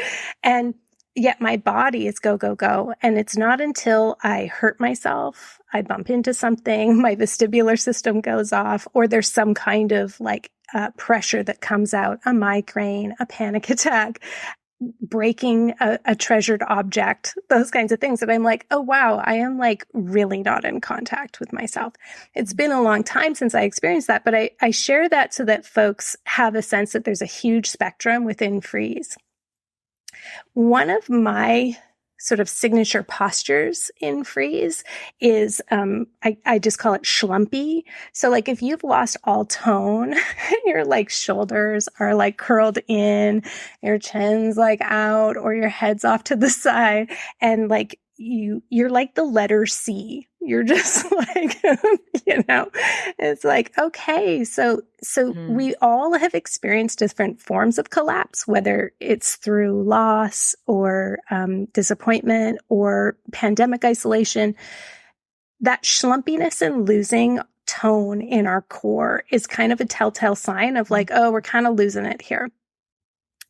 And yet my body is go, go, go. And it's not until I hurt myself, I bump into something, my vestibular system goes off, or there's some kind of like pressure that comes out, a migraine, a panic attack, breaking a treasured object, those kinds of things that I'm like, oh, wow, I am like really not in contact with myself. It's been a long time since I experienced that, but I share that so that folks have a sense that there's a huge spectrum within freeze. One of my sort of signature postures in freeze is, I just call it schlumpy. So like if you've lost all tone, your like shoulders are like curled in, your chin's like out, or your head's off to the side, and like you're like the letter C. You're just like, it's like, okay, so we all have experienced different forms of collapse, whether it's through loss or disappointment or pandemic isolation. That schlumpiness and losing tone in our core is kind of a telltale sign of like, oh, we're kind of losing it here.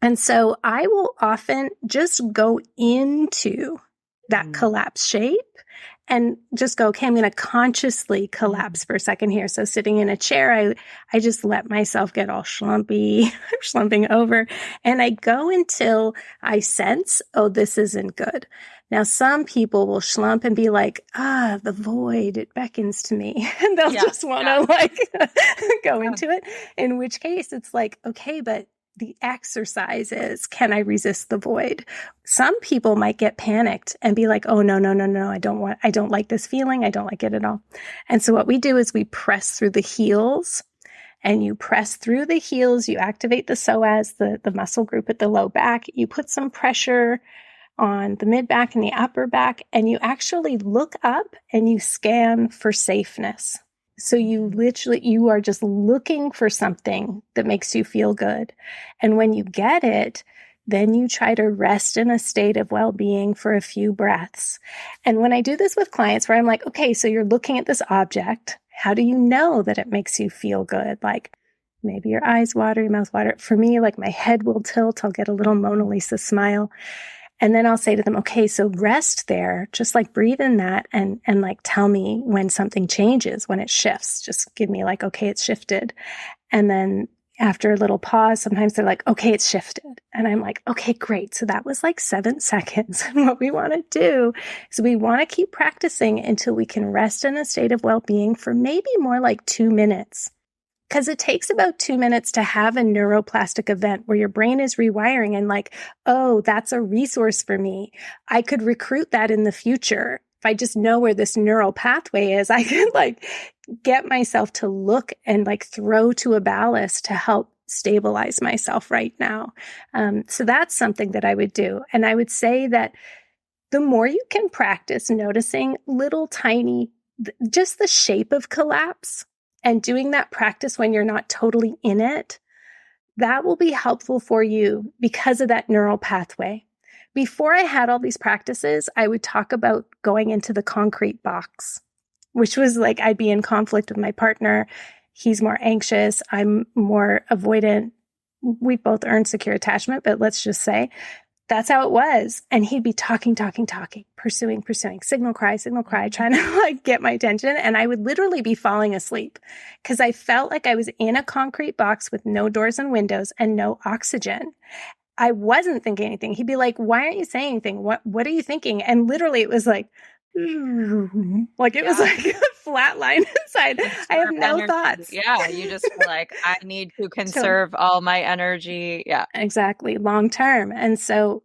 And so I will often just go into that collapse shape and just go, okay, I'm going to consciously collapse for a second here. So sitting in a chair, I just let myself get all schlumpy, slumping over, and I go until I sense, oh, this isn't good. Now, some people will slump and be like, the void, it beckons to me. And they'll just want to like go into it. In which case it's like, okay, but the exercise is, can I resist the void? Some people might get panicked and be like, oh, no, I don't like this feeling. I don't like it at all. And so what we do is we press through the heels, and you press through the heels. You activate the psoas, the muscle group at the low back. You put some pressure on the mid back and the upper back, and you actually look up and you scan for safeness. So you are just looking for something that makes you feel good. And when you get it, then you try to rest in a state of well-being for a few breaths. And when I do this with clients where I'm like, okay, so you're looking at this object, how do you know that it makes you feel good? Like maybe your eyes water, your mouth water. For me, like my head will tilt. I'll get a little Mona Lisa smile. And then I'll say to them, okay, so rest there, just like breathe in that and like tell me when something changes, when it shifts. Just give me like, okay, it's shifted. And then after a little pause, sometimes they're like, okay, it's shifted. And I'm like, okay, great. So that was like 7 seconds. And what we want to do is we want to keep practicing until we can rest in a state of well-being for maybe more like 2 minutes. Because it takes about 2 minutes to have a neuroplastic event where your brain is rewiring and like, oh, that's a resource for me. I could recruit that in the future. If I just know where this neural pathway is, I could like get myself to look and like throw to a ballast to help stabilize myself right now. So that's something that I would do. And I would say that the more you can practice noticing little tiny, just the shape of collapse, and doing that practice when you're not totally in it, that will be helpful for you because of that neural pathway. Before I had all these practices, I would talk about going into the concrete box, which was like I'd be in conflict with my partner. He's more anxious. I'm more avoidant. We both earned secure attachment, but let's just say that's how it was. And he'd be talking, pursuing, signal cry, trying to like get my attention. And I would literally be falling asleep because I felt like I was in a concrete box with no doors and windows and no oxygen. I wasn't thinking anything. He'd be like, why aren't you saying anything? What are you thinking? And literally it was like it was like a flat line inside. I have no energy. thoughts. Yeah. You just feel like I need to conserve all my energy. Yeah. Exactly. Long term. And so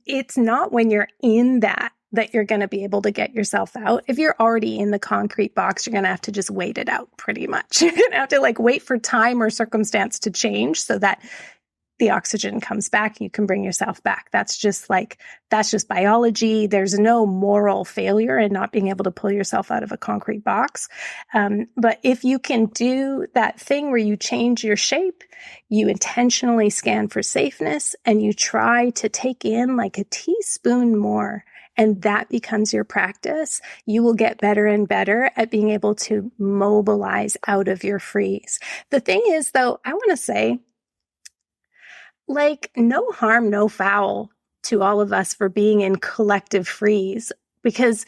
it's not when you're in that you're going to be able to get yourself out. If you're already in the concrete box, you're going to have to just wait it out pretty much. You're going to have to like wait for time or circumstance to change so that the oxygen comes back, you can bring yourself back. That's just biology. There's no moral failure in not being able to pull yourself out of a concrete box. But if you can do that thing where you change your shape, you intentionally scan for safeness, and you try to take in like a teaspoon more, and that becomes your practice, you will get better and better at being able to mobilize out of your freeze. The thing is, though, I want to say, like, no harm, no foul to all of us for being in collective freeze, because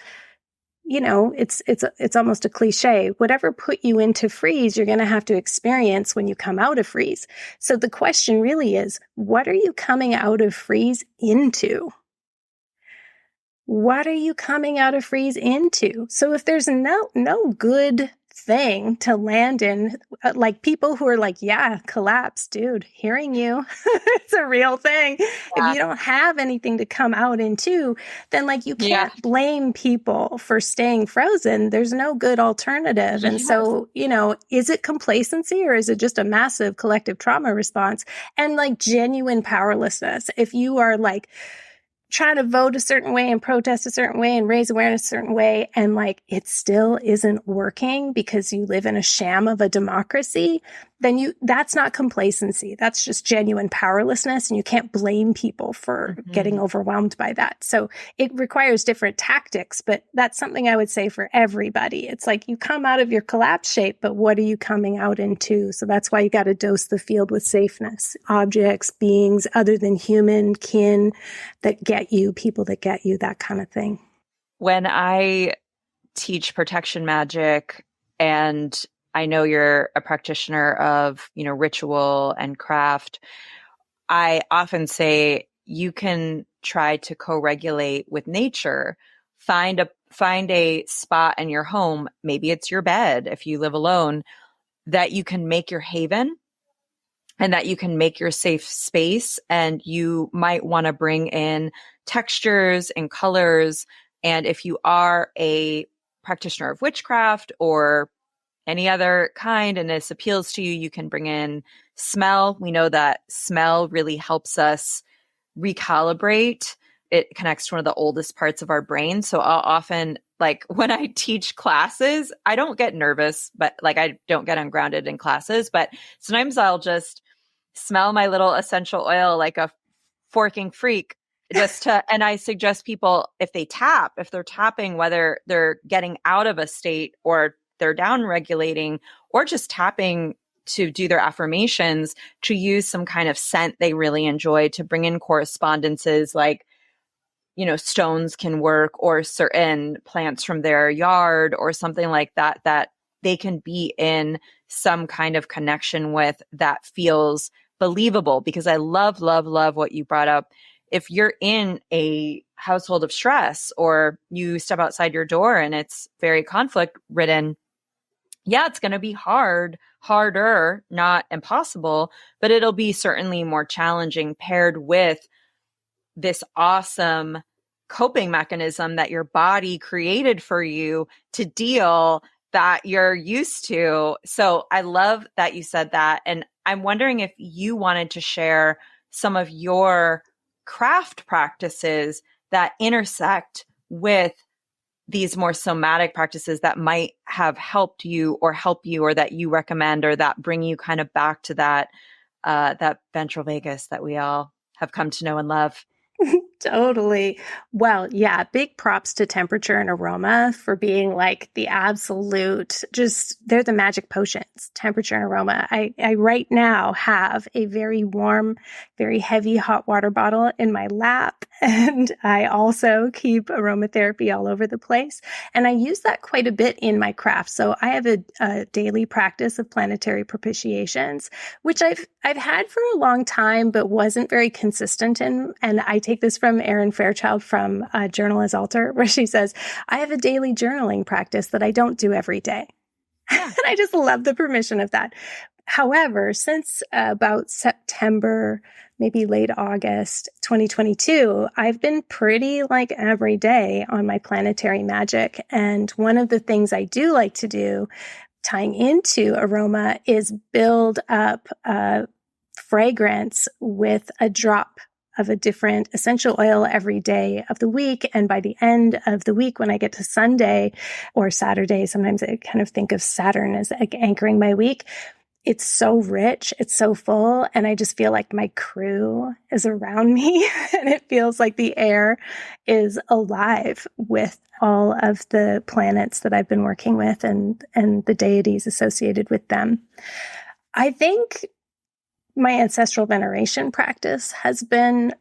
it's almost a cliche. Whatever put you into freeze, you're going to have to experience when you come out of freeze. So the question really is, what are you coming out of freeze into? What are you coming out of freeze into? So if there's no good thing to land in, like people who are like, yeah, collapse, dude, hearing you, it's a real thing. Yeah. If you don't have anything to come out into, then like you can't blame people for staying frozen. There's no good alternative. And so, is it complacency or is it just a massive collective trauma response and like genuine powerlessness? If you are like, trying to vote a certain way and protest a certain way and raise awareness a certain way, and like it still isn't working because you live in a sham of a democracy, then that's not complacency. That's just genuine powerlessness, and you can't blame people for getting overwhelmed by that. So it requires different tactics, but that's something I would say for everybody. It's like you come out of your collapse shape, but what are you coming out into? So that's why you got to dose the field with safeness, objects, beings other than human, kin that get you, people that get you, that kind of thing. When I teach protection magic, and I know you're a practitioner of, ritual and craft, I often say you can try to co-regulate with nature. Find a spot in your home, maybe it's your bed if you live alone, that you can make your haven and that you can make your safe space. And you might want to bring in textures and colors. And if you are a practitioner of witchcraft or any other kind, and this appeals to you, you can bring in smell. We know that smell really helps us recalibrate. It connects to one of the oldest parts of our brain. So I'll often, like when I teach classes, I don't get nervous, but like I don't get ungrounded in classes, but sometimes I'll just smell my little essential oil like a forking freak and I suggest people, if they're tapping, whether they're getting out of a state or they're down regulating or just tapping to do their affirmations, to use some kind of scent they really enjoy, to bring in correspondences like, stones can work, or certain plants from their yard or something like that, that they can be in some kind of connection with that feels believable. Because I love, love, love what you brought up. If you're in a household of stress or you step outside your door and it's very conflict ridden, it's going to be harder, not impossible, but it'll be certainly more challenging paired with this awesome coping mechanism that your body created for you to deal that you're used to. So I love that you said that. And I'm wondering if you wanted to share some of your craft practices that intersect with these more somatic practices that might have helped you or that you recommend, or that bring you kind of back to that ventral vagus that we all have come to know and love. Totally. Well, yeah, big props to temperature and aroma for being like the absolute, they're the magic potions, temperature and aroma. I right now have a very warm, very heavy hot water bottle in my lap. And I also keep aromatherapy all over the place. And I use that quite a bit in my craft. So I have a daily practice of planetary propitiations, which I've had for a long time, but wasn't very consistent in. And I take this from Erin Fairchild from Journal as Altar, where she says, I have a daily journaling practice that I don't do every day. Yeah. And I just love the permission of that. However, since about September, maybe late August 2022, I've been pretty like every day on my planetary magic. And one of the things I do like to do, tying into aroma, is build up fragrance with a drop of a different essential oil every day of the week. And by the end of the week, when I get to Sunday or Saturday, sometimes I kind of think of Saturn as anchoring my week. It's so rich. It's so full. And I just feel like my crew is around me and it feels like the air is alive with all of the planets that I've been working with and the deities associated with them. I think my ancestral veneration practice has been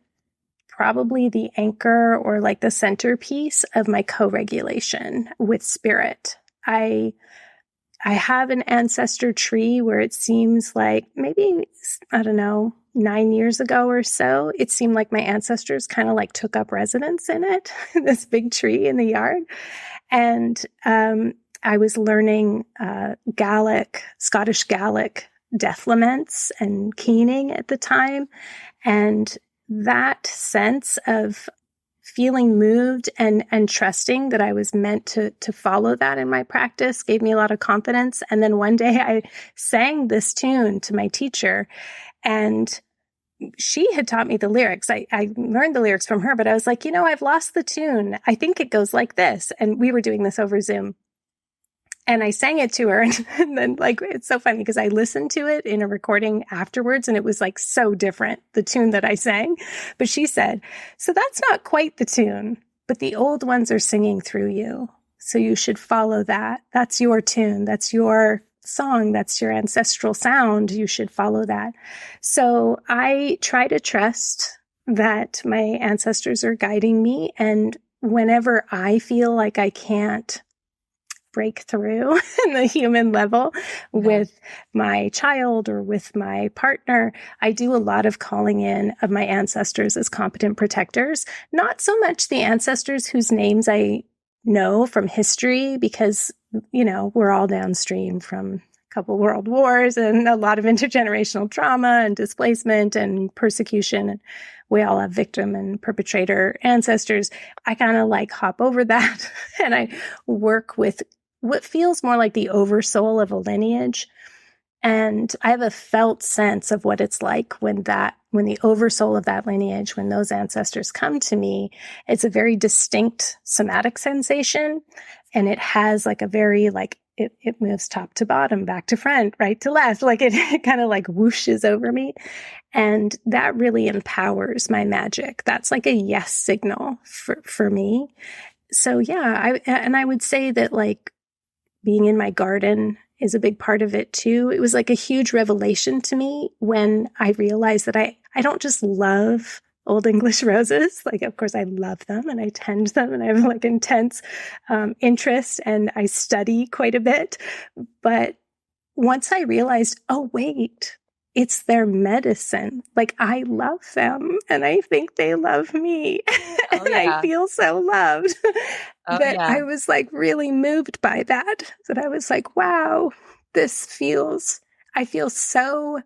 probably the anchor or like the centerpiece of my co-regulation with spirit. I have an ancestor tree where it seems like maybe, I don't know, 9 years ago or so, it seemed like my ancestors kind of like took up residence in it, this big tree in the yard. And I was learning Scottish Gaelic death laments and keening at the time. And that sense of feeling moved and trusting that I was meant to follow that in my practice gave me a lot of confidence. And then one day I sang this tune to my teacher, and she had taught me the lyrics. I learned the lyrics from her, but I was like, I've lost the tune. I think it goes like this. And we were doing this over Zoom. And I sang it to her. And then like, it's so funny because I listened to it in a recording afterwards, and it was like so different, the tune that I sang. But she said, so that's not quite the tune, but the old ones are singing through you. So you should follow that. That's your tune. That's your song. That's your ancestral sound. You should follow that. So I try to trust that my ancestors are guiding me. And whenever I feel like I can't break through in the human level with my child or with my partner, I do a lot of calling in of my ancestors as competent protectors. Not so much the ancestors whose names I know from history, because, we're all downstream from a couple world wars and a lot of intergenerational trauma and displacement and persecution. And we all have victim and perpetrator ancestors. I kind of like hop over that and I work with what feels more like the oversoul of a lineage. And I have a felt sense of what it's like when the oversoul of that lineage, when those ancestors come to me, it's a very distinct somatic sensation. And it has like a very it moves top to bottom, back to front, right to left. Like it kind of like whooshes over me. And that really empowers my magic. That's like a yes signal for me. So yeah, I would say that like, being in my garden is a big part of it too. It was like a huge revelation to me when I realized that I don't just love Old English roses. Like, of course, I love them and I tend them and I have like intense interest and I study quite a bit. But once I realized, oh, wait, it's their medicine. Like, I love them and I think they love me. And I feel so loved that I was like really moved by that I was like, wow, I feel so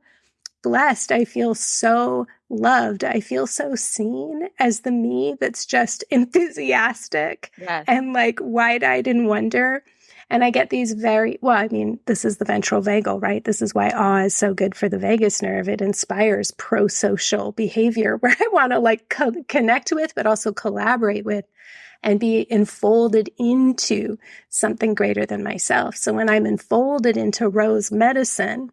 blessed. I feel so loved. I feel so seen as the me that's just enthusiastic and like wide-eyed in wonder. And I get these this is the ventral vagal, right? This is why awe is so good for the vagus nerve. It inspires pro-social behavior where I want to like connect with, but also collaborate with and be enfolded into something greater than myself. So when I'm enfolded into rose medicine,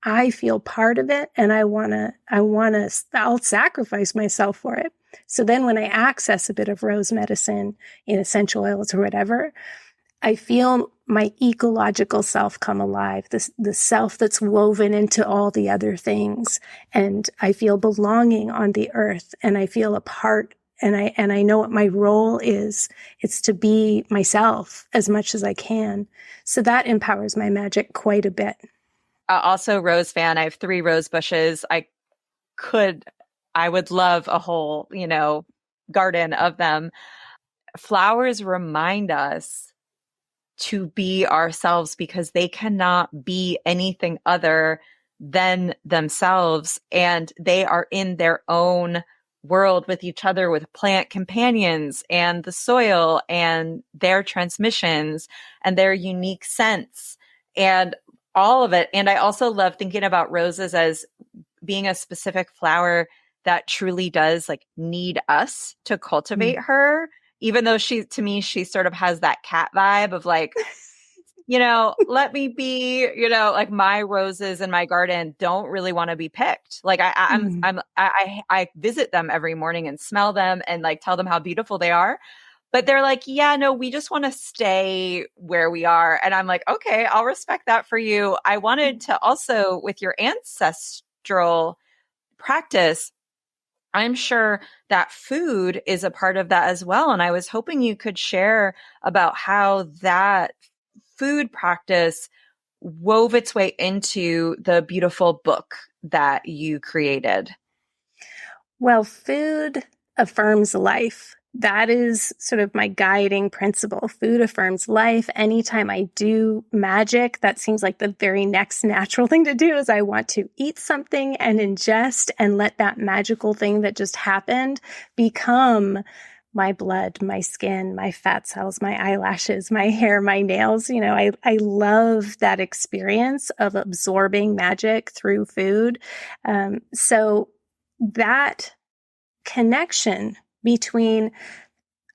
I feel part of it and I'll sacrifice myself for it. So then when I access a bit of rose medicine in essential oils or whatever, I feel my ecological self come alive, the self that's woven into all the other things. And I feel belonging on the earth and I feel a part and I know what my role is. It's to be myself as much as I can. So that empowers my magic quite a bit. Also rose fan. I have 3 rose bushes. I would love a whole, garden of them. Flowers remind us to be ourselves because they cannot be anything other than themselves. And they are in their own world with each other, with plant companions and the soil and their transmissions and their unique scents and all of it. And I also love thinking about roses as being a specific flower that truly does like need us to cultivate her. Even though she sort of has that cat vibe of like, let me be, like my roses in my garden don't really want to be picked. Like I visit them every morning and smell them and like tell them how beautiful they are. But they're like, yeah, no, we just want to stay where we are. And I'm like, okay, I'll respect that for you. I wanted to also, with your ancestral practice, I'm sure that food is a part of that as well. And I was hoping you could share about how that food practice wove its way into the beautiful book that you created. Well, food affirms life. That is sort of my guiding principle. Food affirms life. Anytime I do magic, that seems like the very next natural thing to do is I want to eat something and ingest and let that magical thing that just happened become my blood, my skin, my fat cells, my eyelashes, my hair, my nails. I love that experience of absorbing magic through food. So that connection between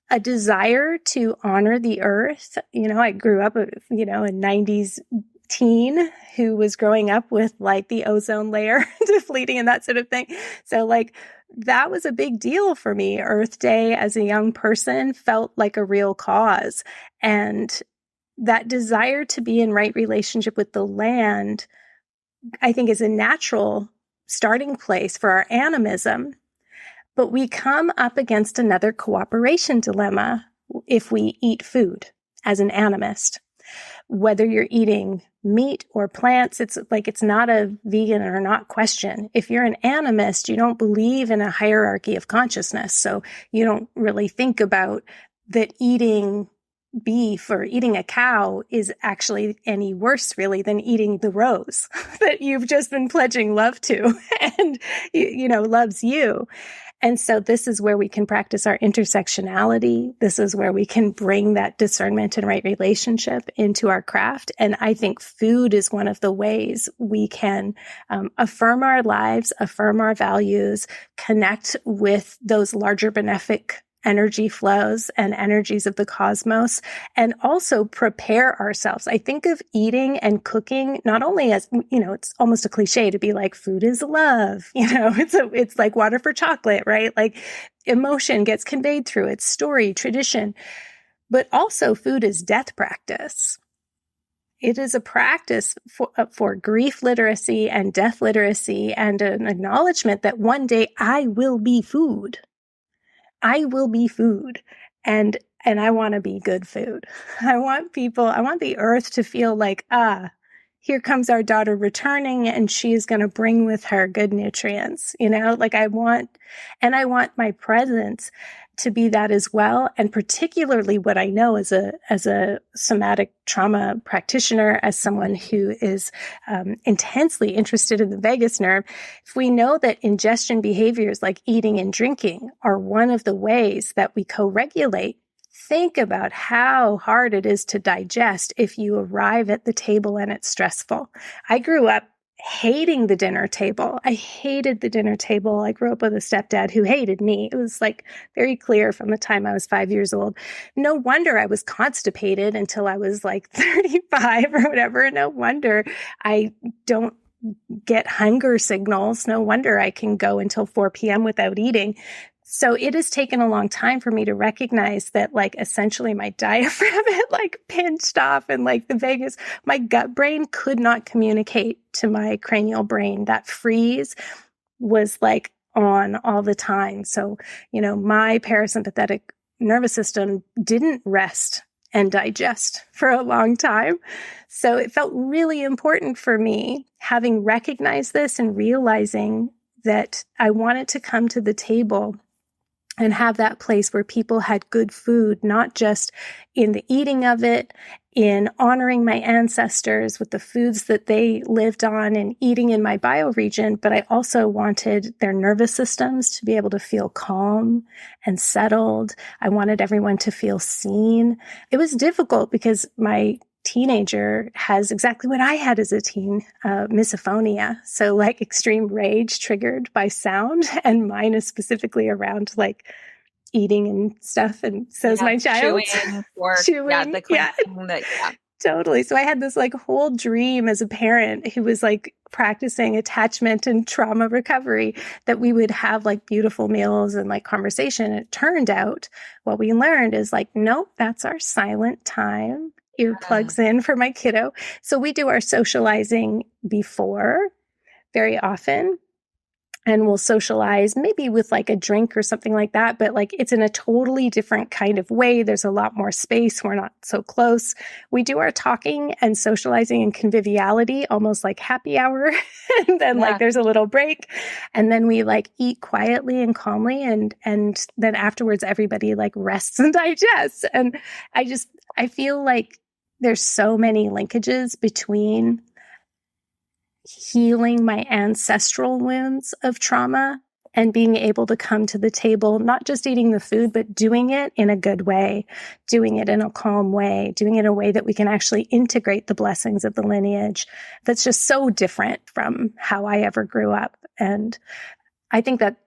a desire to honor the earth. I grew up, a 90s teen who was growing up with like the ozone layer depleting and that sort of thing. So like that was a big deal for me. Earth Day as a young person felt like a real cause. And that desire to be in right relationship with the land, I think, is a natural starting place for our animism. But we come up against another cooperation dilemma if we eat food as an animist. Whether you're eating meat or plants, it's not a vegan or not question. If you're an animist, you don't believe in a hierarchy of consciousness. So you don't really think about that eating beef or eating a cow is actually any worse really than eating the rose that you've just been pledging love to and, loves you. And so this is where we can practice our intersectionality. This is where we can bring that discernment and right relationship into our craft. And I think food is one of the ways we can affirm our lives, affirm our values, connect with those larger benefic energy flows and energies of the cosmos, and also prepare ourselves. I think of eating and cooking not only as, it's almost a cliche to be like, food is love, it's like water for chocolate, right? Like emotion gets conveyed through its story, tradition, but also food is death practice. It is a practice for grief literacy and death literacy and an acknowledgement that one day I will be food. I will be food, and I want to be good food. I want the earth to feel like, here comes our daughter returning and she's going to bring with her good nutrients, I want my presence to be that as well. And particularly what I know as a somatic trauma practitioner, as someone who is intensely interested in the vagus nerve, if we know that ingestion behaviors like eating and drinking are one of the ways that we co-regulate, think about how hard it is to digest if you arrive at the table and it's stressful. I grew up hating the dinner table. I hated the dinner table. I grew up with a stepdad who hated me. It was like very clear from the time I was 5 years old. No wonder I was constipated until I was like 35 or whatever. No wonder I don't get hunger signals. No wonder I can go until 4 p.m. without eating. So it has taken a long time for me to recognize that, like, essentially my diaphragm had like pinched off and like the vagus, my gut brain could not communicate to my cranial brain. That freeze was like on all the time. So, my parasympathetic nervous system didn't rest and digest for a long time. So it felt really important for me, having recognized this and realizing that I wanted to come to the table and have that place where people had good food, not just in the eating of it, in honoring my ancestors with the foods that they lived on and eating in my bioregion, but I also wanted their nervous systems to be able to feel calm and settled. I wanted everyone to feel seen. It was difficult because my teenager has exactly what I had as a teen, misophonia. So like extreme rage triggered by sound, and mine is specifically around like eating and stuff. And so is my child. Chewing. Totally. So I had this like whole dream as a parent who was like practicing attachment and trauma recovery, that we would have like beautiful meals and like conversation. It turned out what we learned is like, nope, that's our silent time. Earplugs in for my kiddo. So we do our socializing before very often. and we'll socialize maybe with like a drink or something like that. But like it's in a totally different kind of way. There's a lot more space. We're not so close. We do our talking and socializing and conviviality, almost like happy hour. And then like there's a little break. And then we like eat quietly and calmly. And then afterwards, everybody like rests and digests. And I feel like there's so many linkages between healing my ancestral wounds of trauma and being able to come to the table, not just eating the food, but doing it in a good way, doing it in a calm way, doing it in a way that we can actually integrate the blessings of the lineage. That's just so different from how I ever grew up. And I think that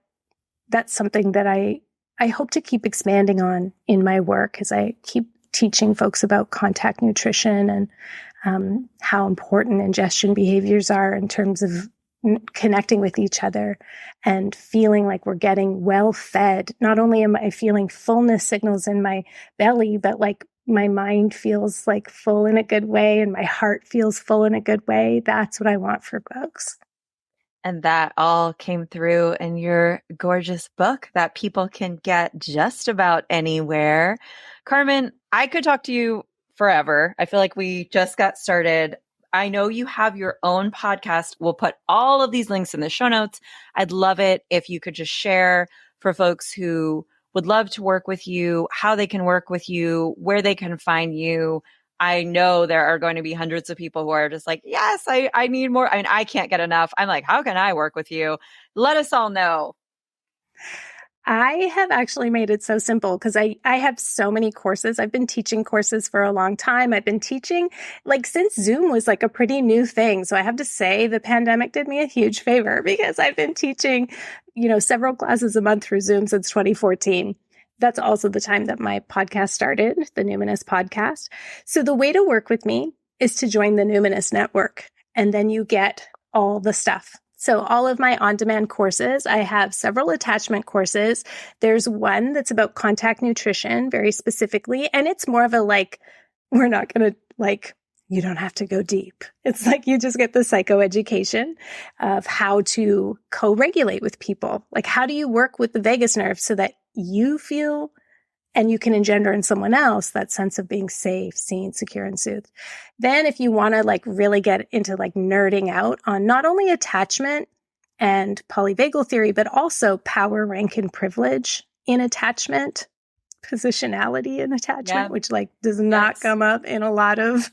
that's something that I hope to keep expanding on in my work as I keep teaching folks about contact nutrition and how important ingestion behaviors are in terms of connecting with each other and feeling like we're getting well fed. Not only am I feeling fullness signals in my belly, but like my mind feels like full in a good way and my heart feels full in a good way. That's what I want for folks. And that all came through in your gorgeous book that people can get just about anywhere. Carmen, I could talk to you forever. I feel like we just got started. I know you have your own podcast. We'll put all of these links in the show notes. I'd love it if you could just share for folks who would love to work with you, how they can work with you, where they can find you. I know there are going to be hundreds of people who are just like, yes, I need more. I mean, I can't get enough. I'm like, how can I work with you? Let us all know. I have actually made it so simple because I have so many courses. I've been teaching courses for a long time. I've been teaching like since Zoom was like a pretty new thing. So I have to say the pandemic did me a huge favor because I've been teaching, several classes a month through Zoom since 2014. That's also the time that my podcast started, the Numinous Podcast. So the way to work with me is to join the Numinous Network, and then you get all the stuff. So all of my on-demand courses, I have several attachment courses. There's one that's about contact nutrition very specifically. And it's more of a we're not going to you don't have to go deep. It's like you just get the psychoeducation of how to co-regulate with people. Like how do you work with the vagus nerve so that you feel and you can engender in someone else that sense of being safe, seen, secure, and soothed. Then if you want to really get into nerding out on not only attachment and polyvagal theory, but also power, rank, and privilege in attachment, positionality in attachment, which does not come up in a lot of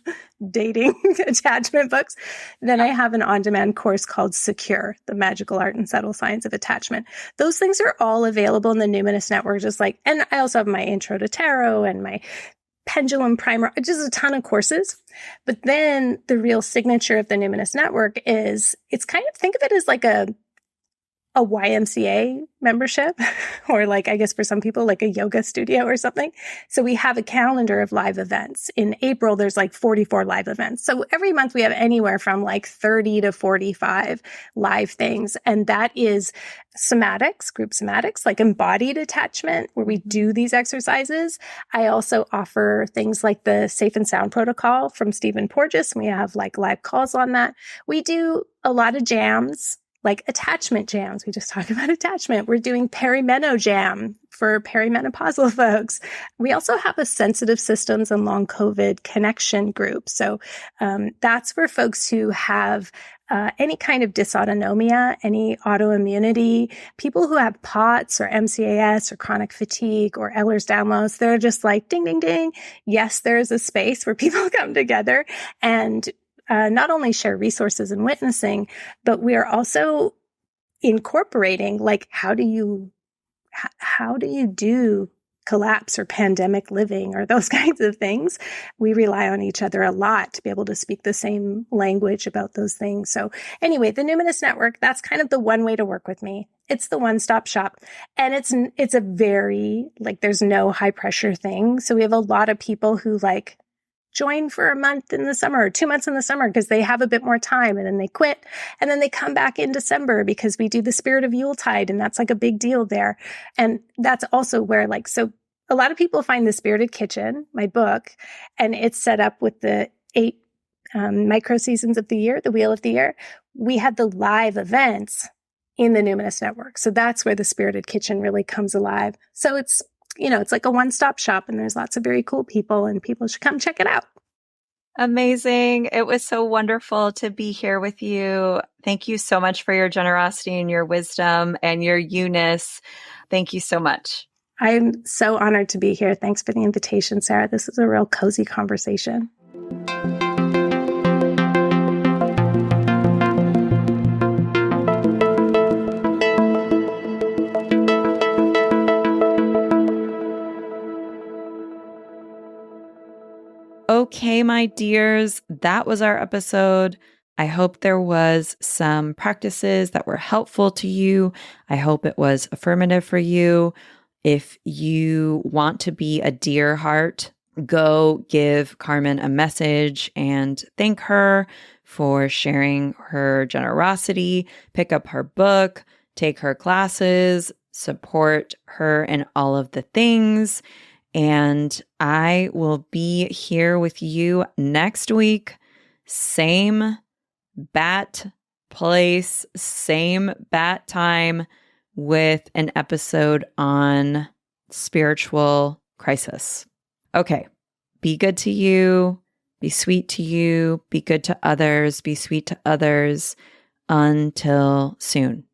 dating attachment books. Then I have an on-demand course called Secure, the Magical Art and Subtle Science of Attachment. Those things are all available in the Numinous Network, and I also have my Intro to Tarot and my Pendulum Primer, just a ton of courses. But then the real signature of the Numinous Network is, it's kind of, think of it as like a YMCA membership, or I guess for some people, a yoga studio or something. So we have a calendar of live events. In April, there's 44 live events. So every month we have anywhere from 30 to 45 live things. And that is somatics, group somatics, embodied attachment, where we do these exercises. I also offer things like the Safe and Sound protocol from Stephen Porges. We have live calls on that. We do a lot of jams, attachment jams. We just talked about attachment. We're doing perimeno jam for perimenopausal folks. We also have a sensitive systems and long COVID connection group. So that's for folks who have any kind of dysautonomia, any autoimmunity, people who have POTS or MCAS or chronic fatigue or Ehlers-Danlos. They're just ding, ding, ding. Yes, there is a space where people come together and not only share resources and witnessing, but we are also incorporating how do you do collapse or pandemic living or those kinds of things. We rely on each other a lot to be able to speak the same language about those things. So anyway, the Numinous Network, that's kind of the one way to work with me. It's the one-stop shop. And it's a very, there's no high pressure thing. So we have a lot of people who join for a month in the summer or 2 months in the summer because they have a bit more time, and then they quit, and then they come back in December because we do the Spirit of Yuletide, and that's a big deal there. And that's also where so a lot of people find the Spirited Kitchen, my book, and it's set up with the 8 micro seasons of the year, the Wheel of the Year. We had the live events in the Numinous Network. So that's where the Spirited Kitchen really comes alive. So it's, it's like a one-stop shop, and there's lots of very cool people, and people should come check it out. Amazing. It was so wonderful to be here with you. Thank you so much for your generosity and your wisdom and your you-ness. Thank you so much. I'm so honored to be here. Thanks for the invitation, Sarah. This is a real cozy conversation. Okay, my dears, that was our episode. I hope there was some practices that were helpful to you. I hope it was affirmative for you. If you want to be a dear heart, go give Carmen a message and thank her for sharing her generosity. Pick up her book, take her classes, support her in all of the things. And I will be here with you next week. Same bat place, same bat time, with an episode on spiritual crisis. Okay. Be good to you. Be sweet to you. Be good to others. Be sweet to others. Until soon.